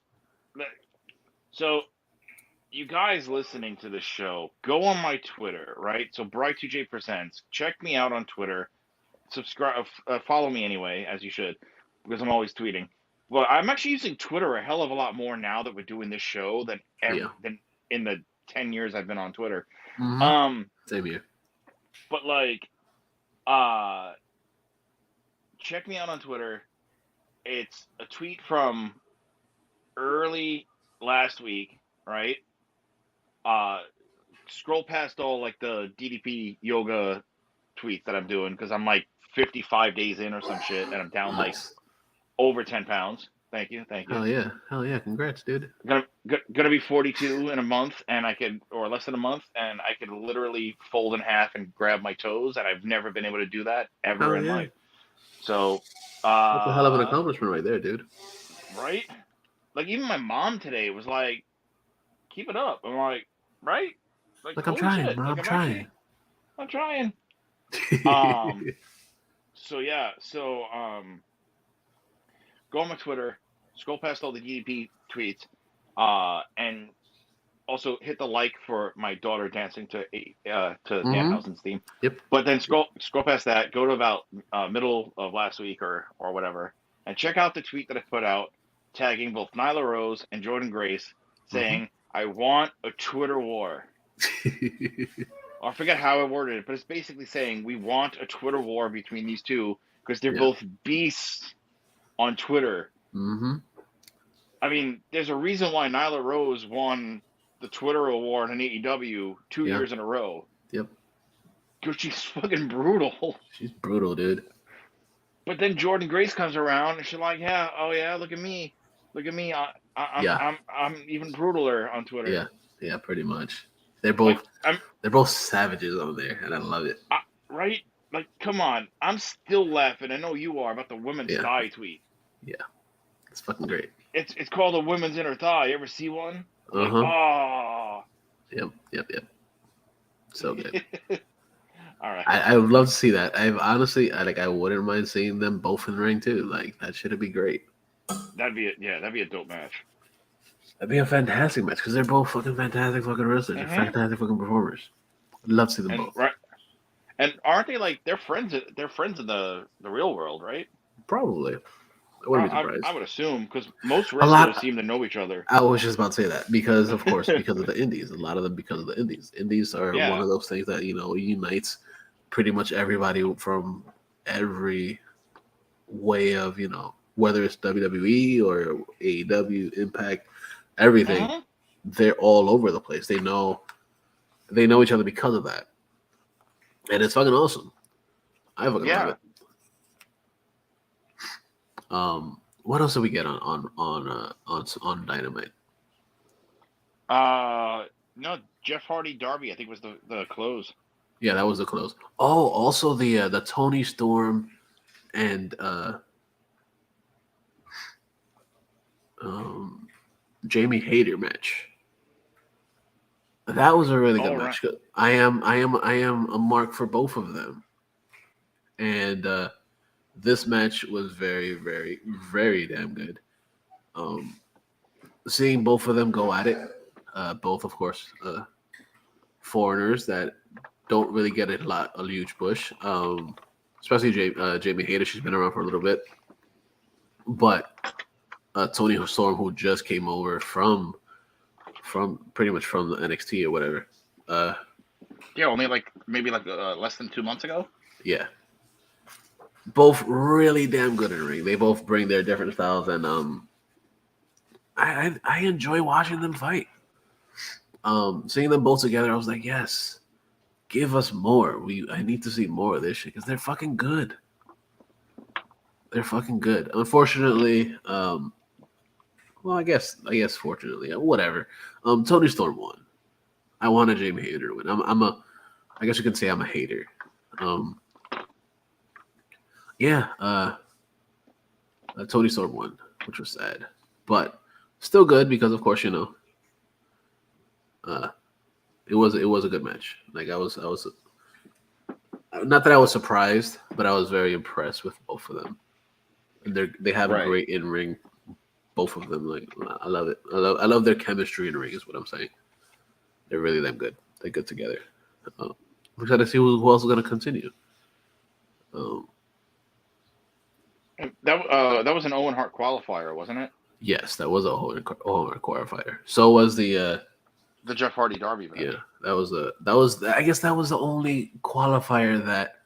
so you guys listening to this show, go on my Twitter, right? So Bright2J Presents. Check me out on Twitter. Subscribe, follow me anyway, as you should, because I'm always tweeting. Well, I'm actually using Twitter a hell of a lot more now that we're doing this show than than in the 10 years I've been on Twitter. Mm-hmm. Same here. But check me out on Twitter. It's a tweet from early last week, right? Scroll past all like the DDP yoga tweets that I'm doing because I'm like 55 days in or some shit, and I'm down like over 10 pounds. Thank you. Hell yeah! Congrats, dude. Gonna be 42 in a month, and or less than a month, and I could literally fold in half and grab my toes, and I've never been able to do that ever in life. So, that's a hell of an accomplishment right there, dude. Right? Like even my mom today was like, "Keep it up." I'm like, "Right?" Like I'm trying, shit. Mom. Like, I'm trying. I'm trying. So yeah. So go on my Twitter, scroll past all the DDP tweets, and also hit the like for my daughter dancing to Danhausen's theme. Yep. But then scroll past that, go to about middle of last week or whatever, and check out the tweet that I put out, tagging both Nyla Rose and Jordan Grace, saying, "I want a Twitter war." I forget how I worded it, but it's basically saying we want a Twitter war between these two because they're both beasts on Twitter. Mm-hmm. I mean, there's a reason why Nyla Rose won the Twitter award in AEW 2 years in a row. Yep. Because she's fucking brutal. She's brutal, dude. But then Jordan Grace comes around and she's like, "Yeah, oh yeah, look at me. I'm even brutaler on Twitter." Yeah, pretty much. They're both savages on there, and I love it. Right? Like, come on. I'm still laughing. I know you are about the women's thigh tweet. Yeah, it's fucking great. It's called a women's inner thigh. You ever see one? Like, oh. Yep. So good. All right. I would love to see that. I wouldn't mind seeing them both in the ring too. Like that should be great. That'd be a dope match. That'd be a fantastic match because they're both fucking fantastic fucking wrestlers. They're fantastic fucking performers. I'd love to see them both. Right. And aren't they like they're friends? They're friends in the real world, right? Probably. I wouldn't be surprised. I would assume because most wrestlers seem to know each other. I was just about to say that because, of course, because of the indies. A lot of them because of the indies. Indies are one of those things that unites pretty much everybody from every way of whether it's WWE or AEW, Impact, everything. They're all over the place. They know each other because of that, and it's fucking awesome. I fucking love it. What else did we get on Dynamite? No, Jeff Hardy Darby, I think was the close. Yeah, that was the close. Oh, also the Tony Storm and Jamie Hayter match. That was a really good match. I am a mark for both of them, and this match was very, very, very damn good. Seeing both of them go at it, both, of course, foreigners that don't really get a huge push, especially Jamie Hayter. She's been around for a little bit. But Tony Storm, who just came over from pretty much from the NXT or whatever. Only maybe less than 2 months ago. Yeah. Both really damn good in the ring. They both bring their different styles, and I enjoy watching them fight. Seeing them both together, I was like, yes, give us more. I need to see more of this shit because they're fucking good. They're fucking good. Unfortunately, well, I guess fortunately, whatever. Tony Storm won. I wanted Jamie Hayter to win. I guess you can say I'm a hater. Tony Storm won, which was sad, but still good because, of course, it was a good match. Like I was Not that I was surprised, but I was very impressed with both of them. And they have a Right. great in ring. Both of them, like I love it. I love their chemistry in the ring. Is what I'm saying. They're really damn good. They're good together. I'm excited to see who else is going to continue. And that was an Owen Hart qualifier, wasn't it? Yes, that was a whole qualifier. So was the The Jeff Hardy Darby match. yeah. That was I guess that was the only qualifier that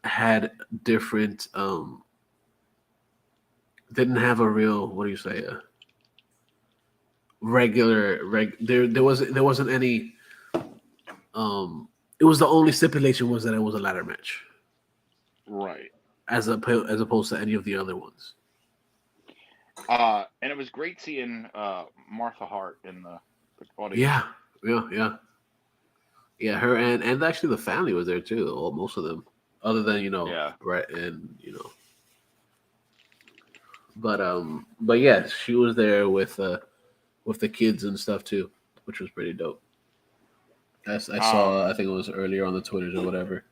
had different didn't have a real, what do you say, there wasn't any it was the only stipulation was that it was a ladder match, Right. as opposed to any of the other ones. And it was great seeing Martha Hart in the audience. Yeah, her and actually the family was there too. Well, most of them, other than Yeah. Brett and but yeah, she was there with the kids and stuff too, which was pretty dope. I saw, I think it was earlier on the Twitters or whatever,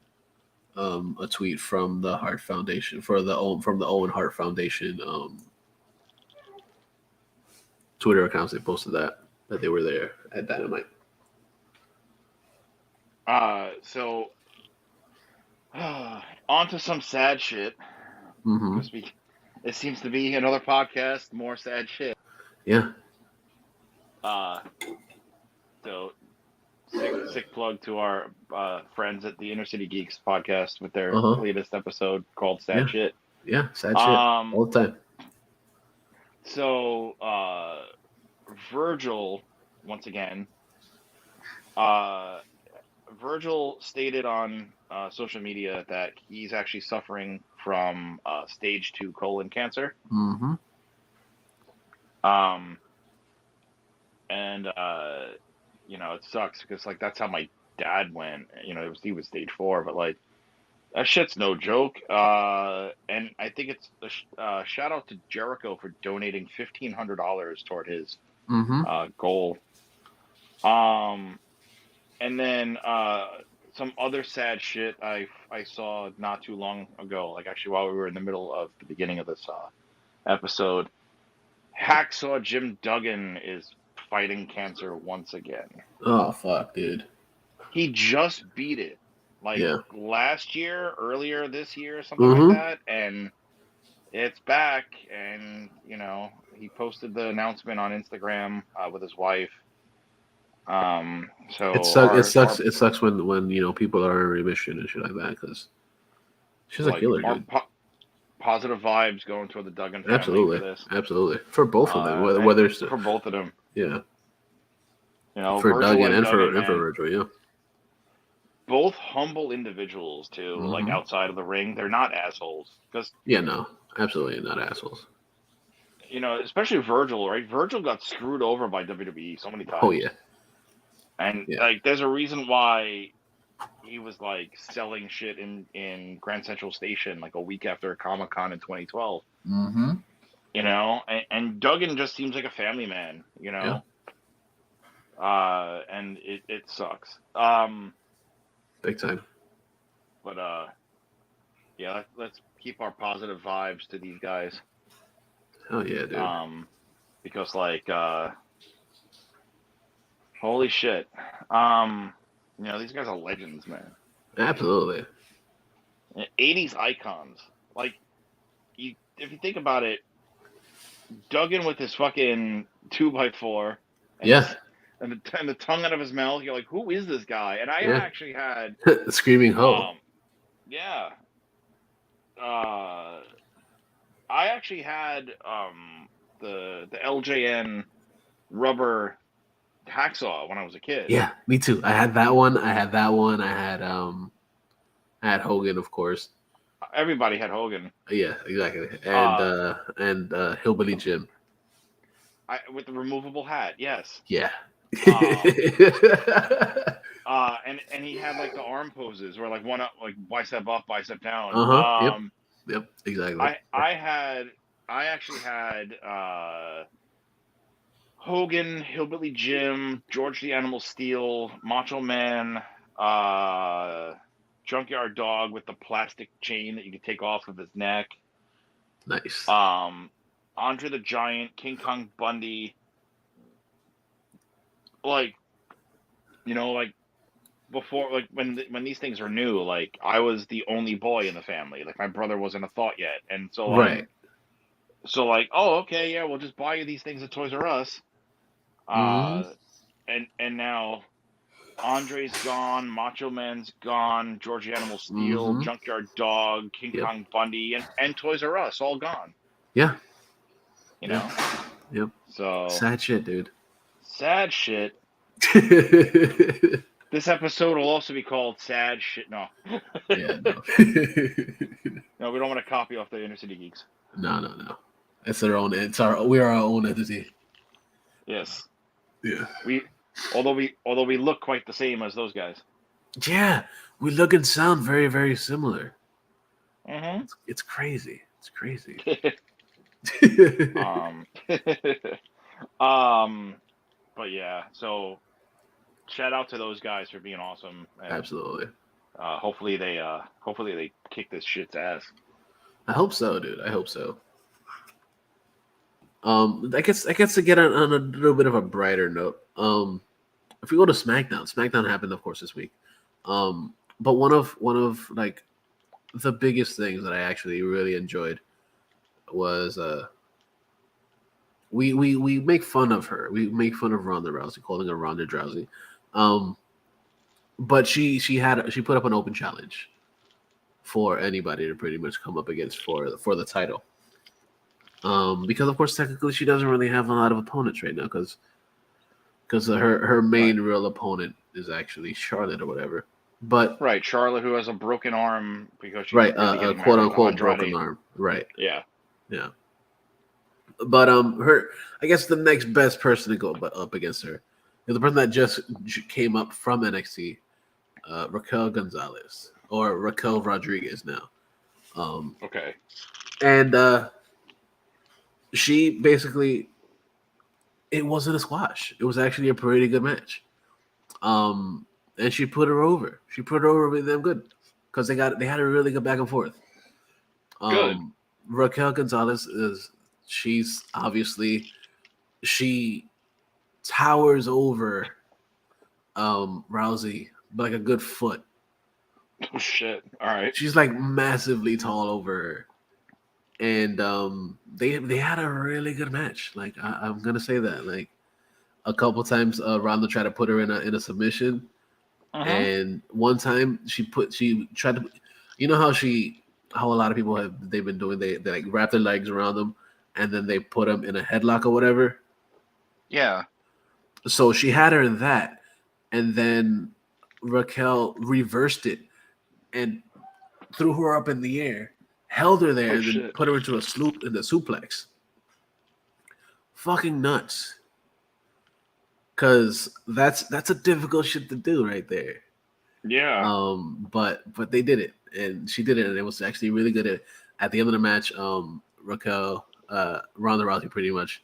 a tweet from the Hart Foundation from the Owen Hart Foundation Twitter accounts. They posted that they were there at Dynamite. So on to some sad shit. Mm-hmm. Because it seems to be another podcast, more sad shit. Yeah. So sick plug to our friends at the Inner City Geeks podcast with their latest episode called Sad Shit. Yeah, sad shit all the time. So Virgil, once again, Virgil stated on social media that he's actually suffering from stage 2 colon cancer. Mm-hmm. And it sucks because like that's how my dad went. He was stage 4, but like that shit's no joke. And I think it's a shout out to Jericho for donating $1,500 toward his goal. And then some other sad shit I saw not too long ago, like actually while we were in the middle of the beginning of this episode. Hacksaw Jim Duggan is fighting cancer once again. Oh fuck, dude. He just beat it last year, earlier this year, something like that, and it's back. And he posted the announcement on Instagram with his wife. So it sucks when people are in remission and shit like that, because she's a killer, dude. Positive vibes going toward the Duggan family for this. Absolutely, for both of them, whether it's for both of them. Yeah. For Virgil Duggan and for Virgil, yeah. Both humble individuals too. Like outside of the ring, they're not assholes. No, absolutely not assholes. Especially Virgil, right? Virgil got screwed over by WWE so many times. Oh yeah. And like, there's a reason why he was like selling shit in Grand Central Station like a week after Comic-Con in 2012. Mm-hmm. And Duggan just seems like a family man. And it sucks. Big time. But let's keep our positive vibes to these guys. Oh yeah, dude. Because like holy shit. These guys are legends, man. Absolutely. 80s icons. Like if you think about it, Duggan with his fucking 2x4 and the tongue out of his mouth, you're like, who is this guy? And I actually had Screaming Ho. I actually had the LJN rubber hacksaw when I was a kid. Yeah, me too. I had that one. I had Hogan, of course. Everybody had Hogan. Yeah, exactly. And Hillbilly Jim. With the removable hat, yes. Yeah. And he had like the arm poses where like one up, like bicep up, bicep down. Yep, exactly. I actually had Hogan, Hillbilly Jim, George the Animal Steel, Macho Man, Junkyard Dog with the plastic chain that you could take off of his neck. Nice. Andre the Giant, King Kong Bundy. Like, like before, like when these things were new, like I was the only boy in the family. Like my brother wasn't a thought yet, and Right. oh, okay, yeah, we'll just buy you these things at Toys R Us. And now Andre's gone, Macho Man's gone, George Animal Steel, Junkyard Dog, King Kong Bundy, and Toys R Us all gone. Yeah. You know? Yep. So sad shit, dude. Sad shit. This episode will also be called Sad Shit. No. Yeah, no. No, we don't want to copy off the Inner City Geeks. No. It's our own. We are our own entity. Yes. Yeah. Although we look quite the same as those guys. Yeah, we look and sound very, very similar. Mm-hmm. It's crazy. It's crazy. But yeah, so shout out to those guys for being awesome. And, absolutely. Hopefully they kick this shit's ass. I hope so, dude. I hope so. I guess to get on a little bit of a brighter note. If we go to SmackDown happened, of course, this week. But one of like the biggest things that I actually really enjoyed was we make fun of her. We make fun of Ronda Rousey, calling her Ronda Drowsy. But she put up an open challenge for anybody to pretty much come up against for the title. Because of course technically she doesn't really have a lot of opponents right now because her main real opponent is actually Charlotte or whatever. But Charlotte, who has a broken arm because she's a quote unquote broken arm. Right. Yeah. But I guess the next best person to go up against her is the person that just came up from NXT, Raquel Gonzalez or Raquel Rodriguez now. Okay. And she basically, it wasn't a squash. It was actually a pretty good match. And she put her over. She put her over with them good because they had a really good back and forth. Good. Raquel Gonzalez she's obviously, she towers over Rousey by like a good foot. Oh shit! All right. She's like massively tall over her. And they had a really good match. Like I'm gonna say that. Like a couple times, Ronda tried to put her in a submission, and one time she tried to. You know how a lot of people they've been doing. They like wrap their legs around them, and then they put them in a headlock or whatever. Yeah. So she had her in that, and then Raquel reversed it and threw her up in the air. Held her there and then put her into a suplex. Fucking nuts. Cause that's a difficult shit to do right there. Yeah. But they did it, and she did it, and it was actually really good. At the end of the match, Raquel, Ronda Rousey, pretty much,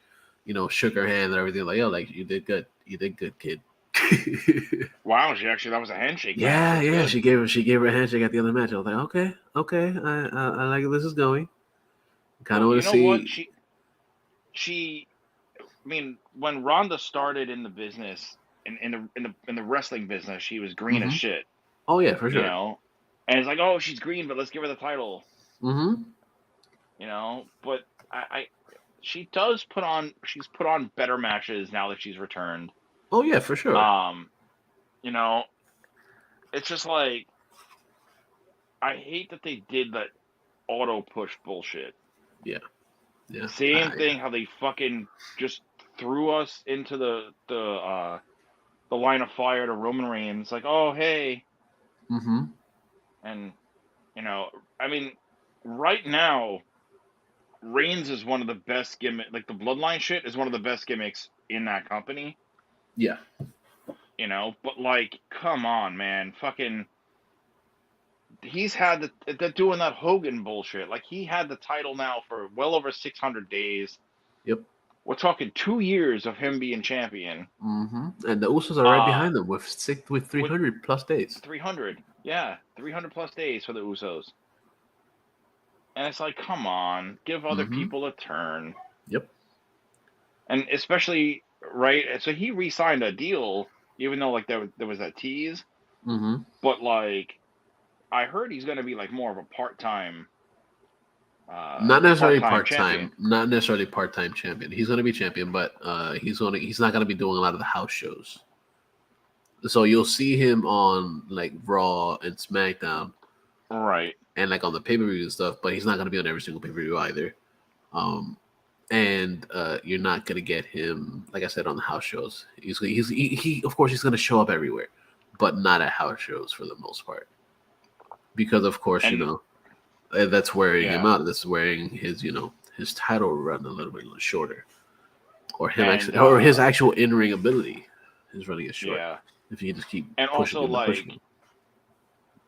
shook her hand and everything. Like, yo, like you did good, kid. Wow, that was a handshake. Yeah. She gave her a handshake at the end of the match. I was like, okay, I like where this is going. Kind of want to see. What? She, I mean, when Ronda started in the business, in the wrestling business, she was green as shit. Oh yeah, for sure. And it's like, oh, she's green, but let's give her the title. Mm-hmm. But she's put on better matches now that she's returned. Oh yeah, for sure. It's just like I hate that they did that auto push bullshit. Yeah. Same thing. How they fucking just threw us into the line of fire to Roman Reigns. Like, oh hey. Mm-hmm. And I mean, right now, Reigns is one of the best gimmick. Like the Bloodline shit is one of the best gimmicks in that company. Yeah. But like, come on, man, fucking. He's had they're doing that Hogan bullshit. Like he had the title now for well over 600 days. Yep. we're talking 2 years of him being champion. And the Usos are right behind them with 300 plus days. 300, yeah, 300 plus days for the Usos. And it's like, come on, give other people a turn. Yep. And especially, right, so he re-signed a deal, even though, like, there was that tease. But, like, I heard he's going to be, like, more of a part-time not necessarily champion. Not necessarily part-time champion. He's going to be champion, but he's not going to be doing a lot of the house shows. So you'll see him on, like, Raw and SmackDown. Right. And, like, on the pay-per-view and stuff, but he's not going to be on every single pay-per-view either. And you're not going to get him, like I said, on the house shows. He of course, he's going to show up everywhere, but not at house shows for the most part. Because, of course, that's wearing him out. That's wearing his, his title run a little bit shorter. Or or his actual in-ring ability is running it short. Yeah. If you just keep pushing him.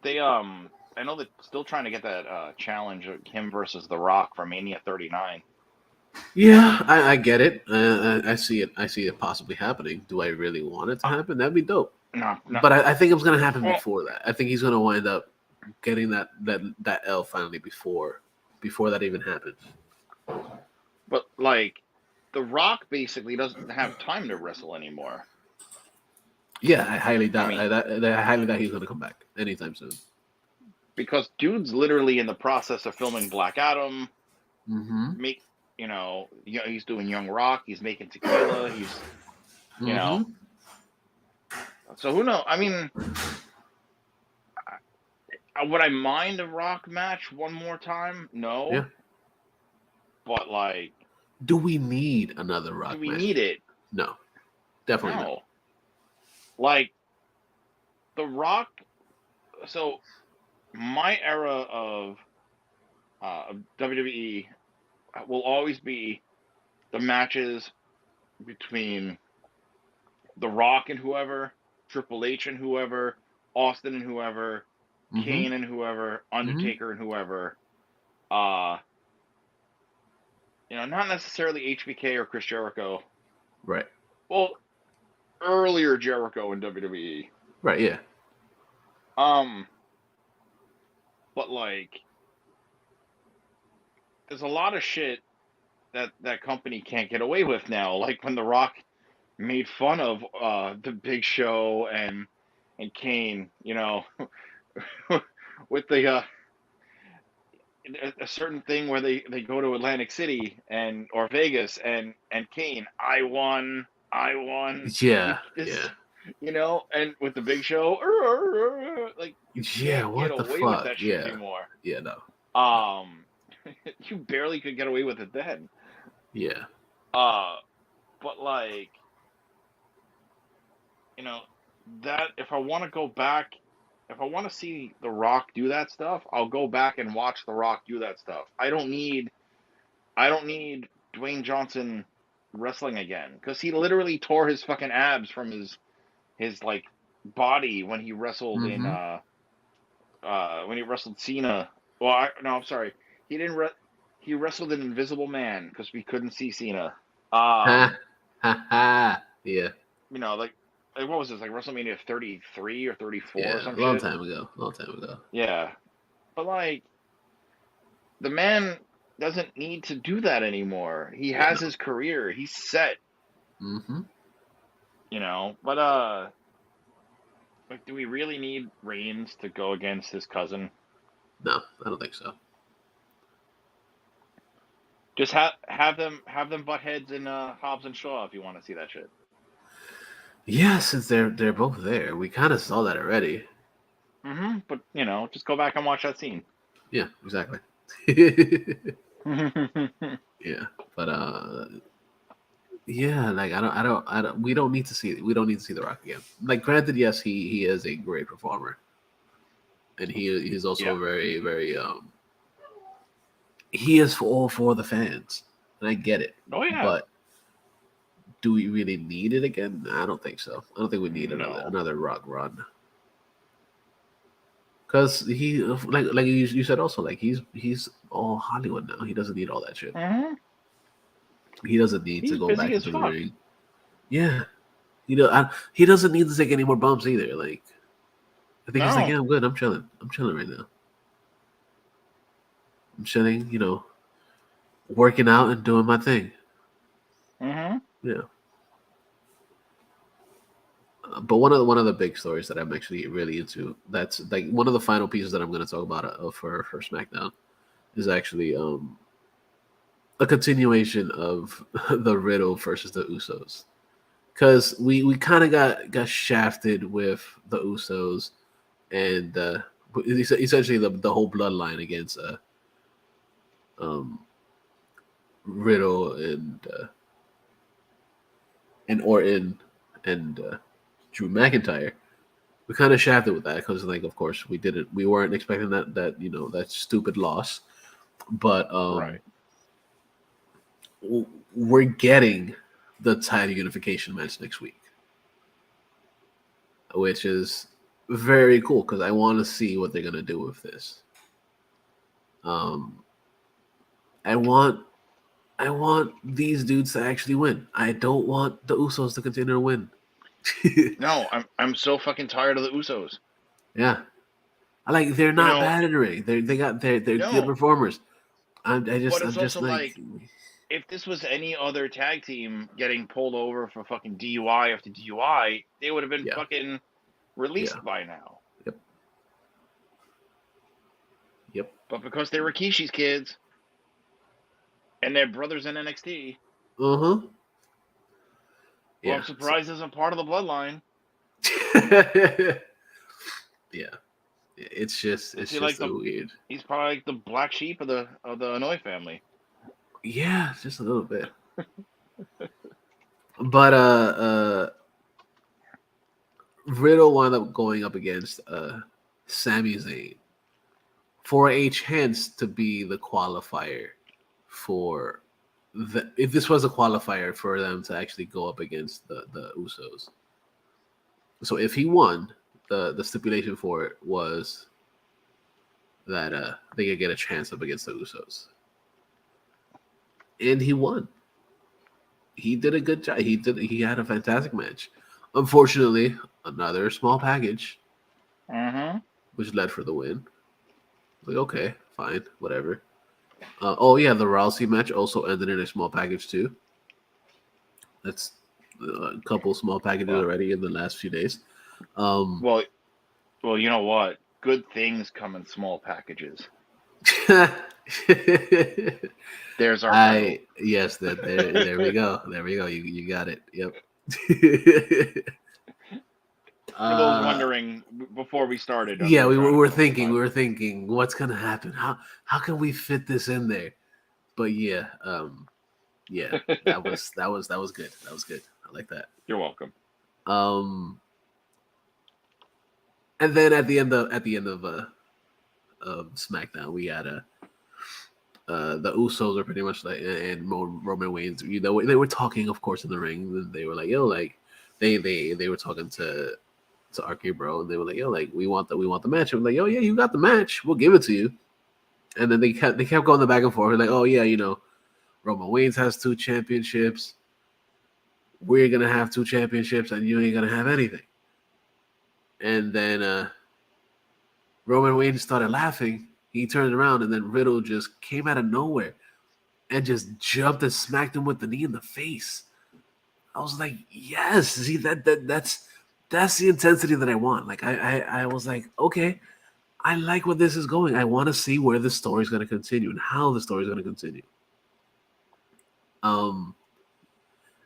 They I know they're still trying to get that challenge of him versus The Rock for Mania 39. Yeah, I get it. I see it. I see it possibly happening. Do I really want it to happen? That'd be dope. No. But I think it's going to happen before that. I think he's going to wind up getting that L finally before that even happens. But, like, The Rock basically doesn't have time to wrestle anymore. Yeah, I highly doubt. I highly doubt he's going to come back anytime soon. Because dude's literally in the process of filming Black Adam. He's doing Young Rock. He's making Tequila. He's, So who knows? I mean, would I mind a Rock match one more time? No. Yeah. But, like, do we need another Rock match? Do we need it? No. Definitely no. not. Like, The Rock. So, my era of WWE will always be the matches between The Rock and whoever, Triple H and whoever, Austin and whoever, Kane and whoever, Undertaker and whoever. Not necessarily HBK or Chris Jericho. Right. Well, earlier Jericho in WWE. Right, yeah. But, like, there's a lot of shit that company can't get away with now. Like when The Rock made fun of the Big Show and Kane, with the a certain thing where they go to Atlantic City or Vegas and Kane, I won. Yeah. And with the Big Show, like, what the fuck? With that shit anymore. Yeah, no. You barely could get away with it then. Yeah. But, like, that if I want to go back, if I want to see The Rock do that stuff, I'll go back and watch The Rock do that stuff. I don't need Dwayne Johnson wrestling again, because he literally tore his fucking abs from his like body when he wrestled in when he wrestled Cena. Well, I'm sorry. He didn't. He wrestled an Invisible Man because we couldn't see Cena. Yeah. Like what was this? Like WrestleMania 33 or 34 or something. Long time ago. Yeah, but, like, the man doesn't need to do that anymore. He has his career. He's set. But like, do we really need Reigns to go against his cousin? No, I don't think so. Just have them butt heads in Hobbs and Shaw if you want to see that shit. Yeah, since they're both there, we kind of saw that already. But just go back and watch that scene. Yeah, exactly. Yeah, but like we don't need to see The Rock again. Like, granted, yes, he is a great performer, and he's also very, very he is all for the fans, and I get it. Oh yeah, but do we really need it again? I don't think so. I don't think we need another Rock run. Because he, like you said also, like, he's all Hollywood now. He doesn't need all that shit. He doesn't need to He's go busy back as into the fuck. ring. Yeah, he doesn't need to take any more bumps either. Like, I think he's like, No. yeah, I'm good. I'm chilling. I'm chilling right now. I'm chilling. Working out and doing my thing. Mm-hmm. Yeah. But one of the big stories that I'm actually really into, that's like one of the final pieces that I'm going to talk about for SmackDown, is actually a continuation of the Riddle versus the Usos, because we kind of got shafted with the Usos and essentially the whole bloodline against um, Riddle and Orton and Drew McIntyre. We kind of shafted with that because, like, of course, we weren't expecting that stupid loss, but Right. we're getting the title unification match next week, which is very cool because I want to see what they're gonna do with this. Um, I want I want these dudes to actually win. I don't want the Usos to continue to win. No, I'm so fucking tired of the Usos. Yeah, they're You not know, bad in the ring. They're good no. performers. But I'm it's just also like, like, if this was any other tag team getting pulled over for fucking DUI after DUI, they would have been yeah, fucking yeah, released by now. yep, yep. But because they were Kishi's kids and their brothers in NXT, Uh huh. who Yeah. I'm surprised isn't part of the bloodline, Yeah. is It's he like just a the? weird. He's probably like the black sheep of the Hanoi family. Yeah, just a little bit. But Riddle wound up going up against Sami Zayn for a chance to be the qualifier for if this was a qualifier for them to actually go up against the Usos. So if he won, the stipulation for it was that they could get a chance up against the Usos. And he won. He did a good job. He had a fantastic match. Unfortunately, another small package, Mm-hmm. which led for the win. Like, okay, fine, whatever. Oh yeah, the Rousey match also ended in a small package too. That's a couple small packages Well, already in the last few days. Um, well, well. You know what? Good things come in small packages. There's our I title. yes, that there we go. There we go. You got it. Yep. For those uh wondering, before we started, we yeah, were we trying were, to we were fill some thinking time. we were thinking what's gonna happen? How can we fit this in there? But yeah, yeah, that was good. That was good. I like that. You're welcome. Um and then at the end of SmackDown, we had the Usos are pretty much like, and Roman Reigns. They were talking, of course, in the ring. They were like, yo, like they were talking to RK Bro, and they were like, yo, like we want the match. I'm like, oh yeah, you got the match. We'll give it to you. And then they kept going the back and forth. Like, oh yeah, Roman Reigns has 2 championships. We're gonna have 2 championships, and you ain't gonna have anything. And then Roman Reigns started laughing. He turned around, and then Riddle just came out of nowhere and just jumped and smacked him with the knee in the face. I was like, yes, see that's the intensity that I want. Like I was like, okay, I like where this is going. I want to see where the story is going to continue and how the story is going to continue. Um,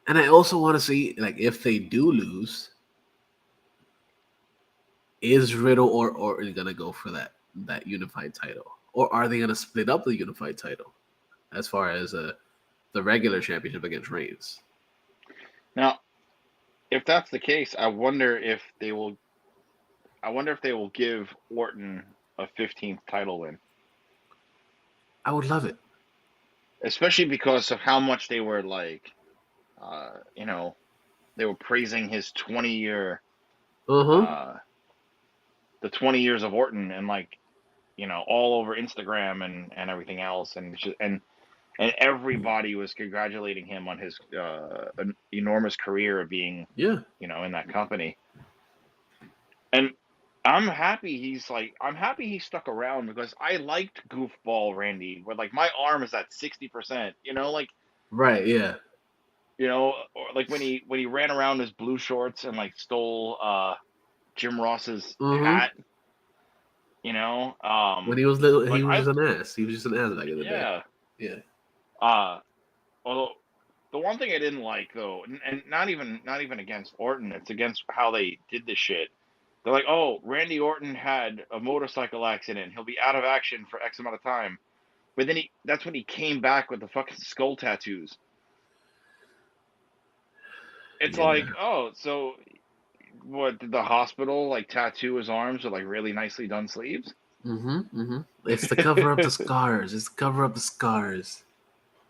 and I also want to see, like, if they do lose, is Riddle or Orton going to go for that unified title, or are they going to split up the unified title as far as the regular championship against Reigns? Now, if that's the case, I wonder if they will. I wonder if they will give Orton a 15th title win, I would love it. especially because of how much they were like, you know, they were praising his 20-year, Uh huh. uh, the 20 years of Orton, and like, all over Instagram and everything else, and and everybody was congratulating him on his enormous career of being, in that company. And I'm happy he stuck around because I liked Goofball Randy, where like my arm is at 60%, Right, yeah. or like when he ran around his blue shorts and like stole Jim Ross's hat, When he was little, he like was just an ass. He was just an ass back in the day. yeah. Yeah. Although the one thing I didn't like though, and not even against Orton, it's against how they did this shit. They're like, oh, Randy Orton had a motorcycle accident. He'll be out of action for X amount of time. But then that's when he came back with the fucking skull tattoos. It's like, oh, so what, did the hospital like tattoo his arms with like really nicely done sleeves? It's to cover up the scars. It's to cover up the scars.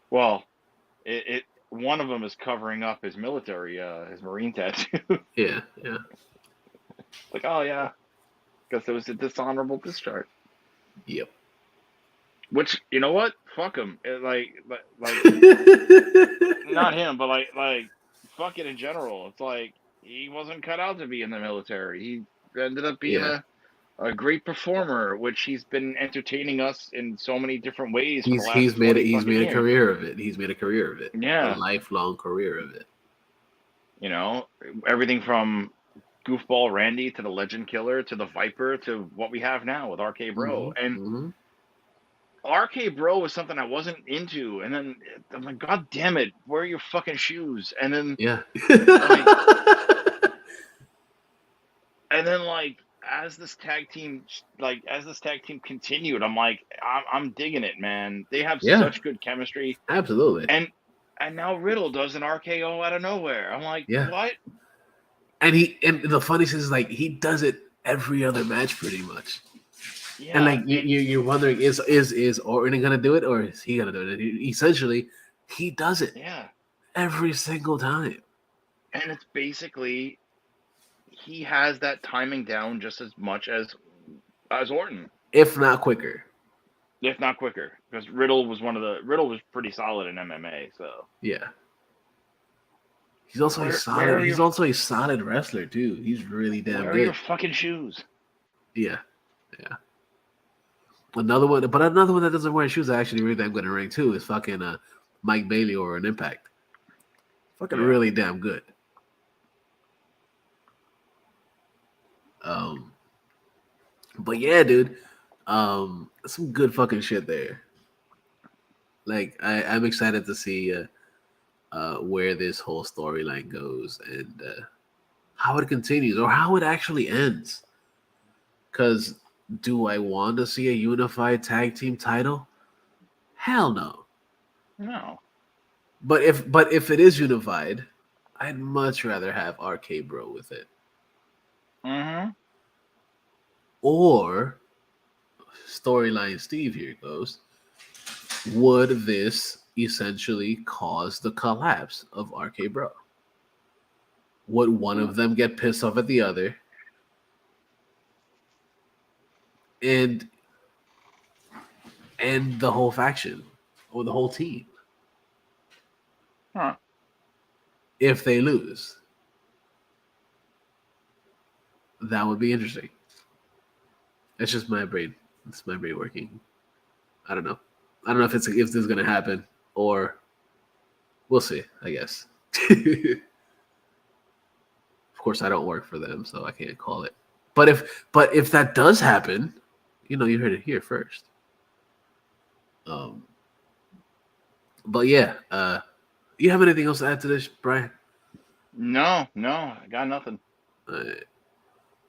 Well, it one of them is covering up his military, his Marine tattoo. Yeah. Like, oh yeah, because it was a dishonorable discharge. Yep. Which, you know what? Fuck him. Like not him, but like fuck it in general. It's like he wasn't cut out to be in the military. He ended up being a great performer, which he's been entertaining us in so many different ways for the last he's made years. a career of it. He's made a career of it. Yeah. A lifelong career of it. Everything from Goofball Randy to the Legend Killer to the Viper to what we have now with RK Bro. And RK Bro was something I wasn't into, and then I'm like, God damn it, where are your fucking shoes? And then as this tag team continued, I'm like, I'm digging it, man. They have such good chemistry. Absolutely. And now Riddle does an RKO out of nowhere. I'm like, what? And the funny thing is, like, he does it every other match pretty much. Yeah, and like you're wondering, is Orton gonna do it or is he gonna do it? And essentially, he does it. Yeah. Every single time. And it's basically, he has that timing down just as much as Orton, if not quicker. Because Riddle was pretty solid in MMA. So yeah. He's also a solid wrestler too. He's really damn good. Where are your fucking shoes? Yeah. Another one that doesn't wear shoes, actually really damn good in ring too, is fucking Mike Bailey or an Impact. Fucking really damn good. But yeah, dude, some good fucking shit there. Like I'm excited to see where this whole storyline goes and how it continues or how it actually ends. Because do I want to see a unified tag team title? Hell no. No. But if it is unified, I'd much rather have RK Bro with it. Or storyline Steve here goes. Would this essentially cause the collapse of RK Bro? Would one of them get pissed off at the other? And the whole faction or the whole team. If they lose. That would be interesting. It's just my brain. It's my brain working. I don't know. I don't know if this is gonna happen or we'll see, I guess. Of course I don't work for them, so I can't call it. But if that does happen, you heard it here first. But yeah, you have anything else to add to this, Brian? No, I got nothing.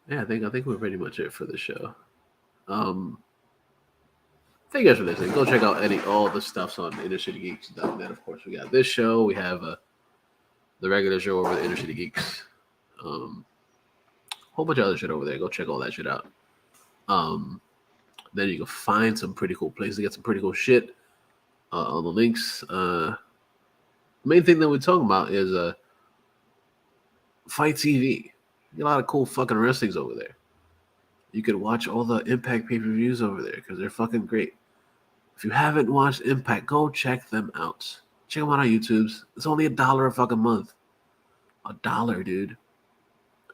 Yeah, I think we're pretty much it for the show. Thank you guys for listening. Go check out all the stuffs on InnerCityGeeks.net. Of course, we got this show. We have the regular show over at Inner City Geeks. Whole bunch of other shit over there. Go check all that shit out. Then you can find some pretty cool places to get some pretty cool shit on the links. The main thing that we're talking about is Fight TV. You get a lot of cool fucking wrestlings over there. You could watch all the Impact pay-per-views over there because they're fucking great. If you haven't watched Impact, go check them out. Check them out on YouTube. It's only $1 a fucking month. $1, dude.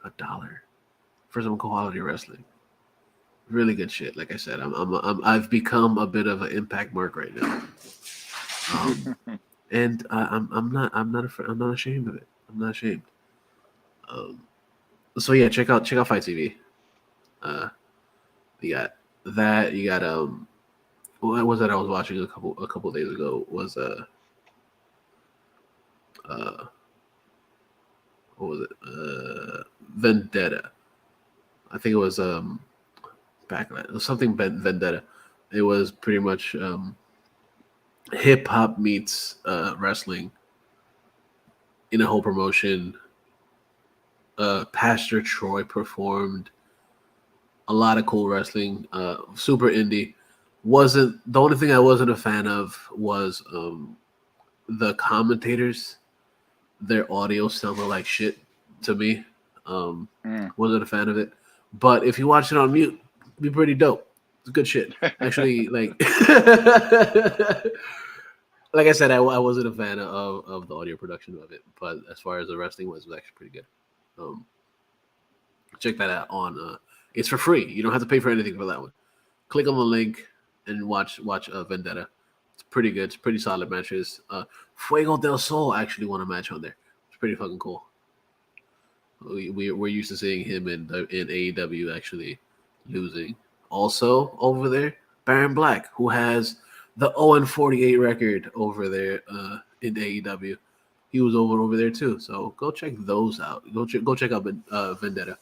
$1 for some quality wrestling. Really good shit. Like I said, I've become a bit of an Impact mark right now. And I'm not ashamed of it. I'm not ashamed. So yeah, check out Fight TV. You got that. You got what was that I was watching a couple days ago was what was it? Vendetta. I think it was Backlash. It was something Vendetta. It was pretty much hip hop meets wrestling in a whole promotion. Pastor Troy performed. A lot of cool wrestling. Super indie. Wasn't the only thing I wasn't a fan of was the commentators. Their audio sounded like shit to me. Wasn't a fan of it. But if you watch it on mute, it'd be pretty dope. It's good shit. Actually, like like I said, I wasn't a fan of the audio production of it. But as far as the wrestling was, it was actually pretty good. Check that out on it's for free. You don't have to pay for anything for that one. Click on the link and watch Vendetta. It's pretty good. It's pretty solid matches. Fuego del Sol actually won a match on there. It's pretty fucking cool. We're used to seeing him in AEW actually losing. Also over there, Baron Black, who has the 0-48 record over there in AEW. He was over there too. So go check those out. Go check out Vendetta.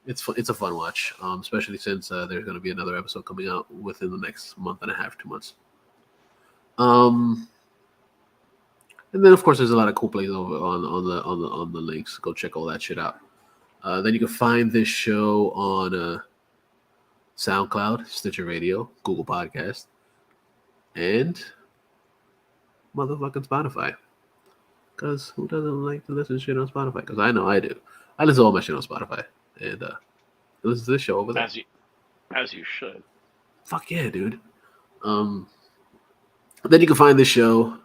It's a fun watch, especially since there's going to be another episode coming out within the next month and a half, 2 months. And then of course there's a lot of cool plays over on the links. Go check all that shit out. Then you can find this show on SoundCloud, Stitcher Radio, Google Podcast, and motherfucking Spotify. Because who doesn't like to listen to shit on Spotify? Because I know I do. I listen to all my shit on Spotify, and listen to this show over there. As you should. Fuck yeah, dude. Then you can find this show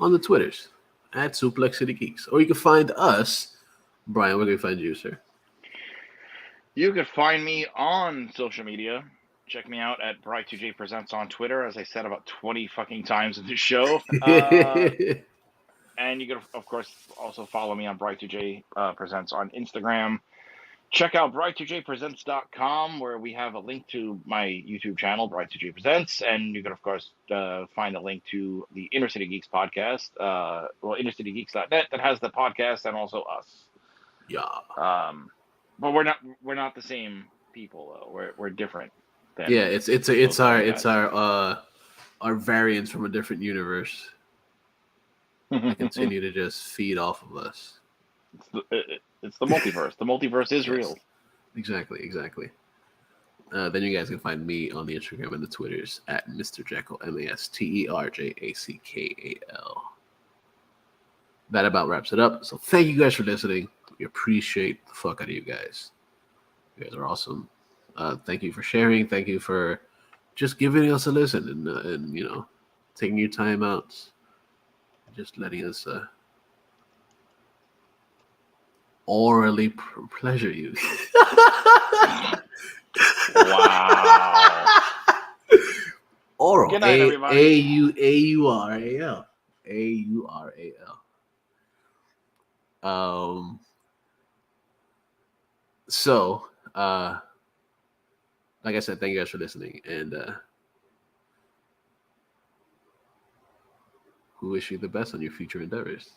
on the Twitters at Suplex City Geeks. Or you can find us. Brian, where can we find you, sir? You can find me on social media. Check me out at Bright2J Presents on Twitter, as I said about 20 fucking times in the show. And you can, of course, also follow me on Bright2J Presents on Instagram. Check out bright2jpresents.com, where we have a link to my YouTube channel, Bright2J Presents, and you can, of course, find a link to the Inner City Geeks podcast, innercitygeeks.net, that has the podcast and also us. Yeah. But we're not the same people though. We're different. Yeah, it's our variants from a different universe. That continue to just feed off of us. It's the multiverse. The multiverse is real. Exactly. Then you guys can find me on the Instagram and the Twitters at Mr. Jekyll, MasterJackal. That about wraps it up. So thank you guys for listening. We appreciate the fuck out of you guys. You guys are awesome. Thank you for sharing. Thank you for just giving us a listen and taking your time out, just letting us orally pleasure you. Wow. Oral. Good night, everybody. Aural. So, like I said, thank you guys for listening, and we wish you the best on your future endeavors.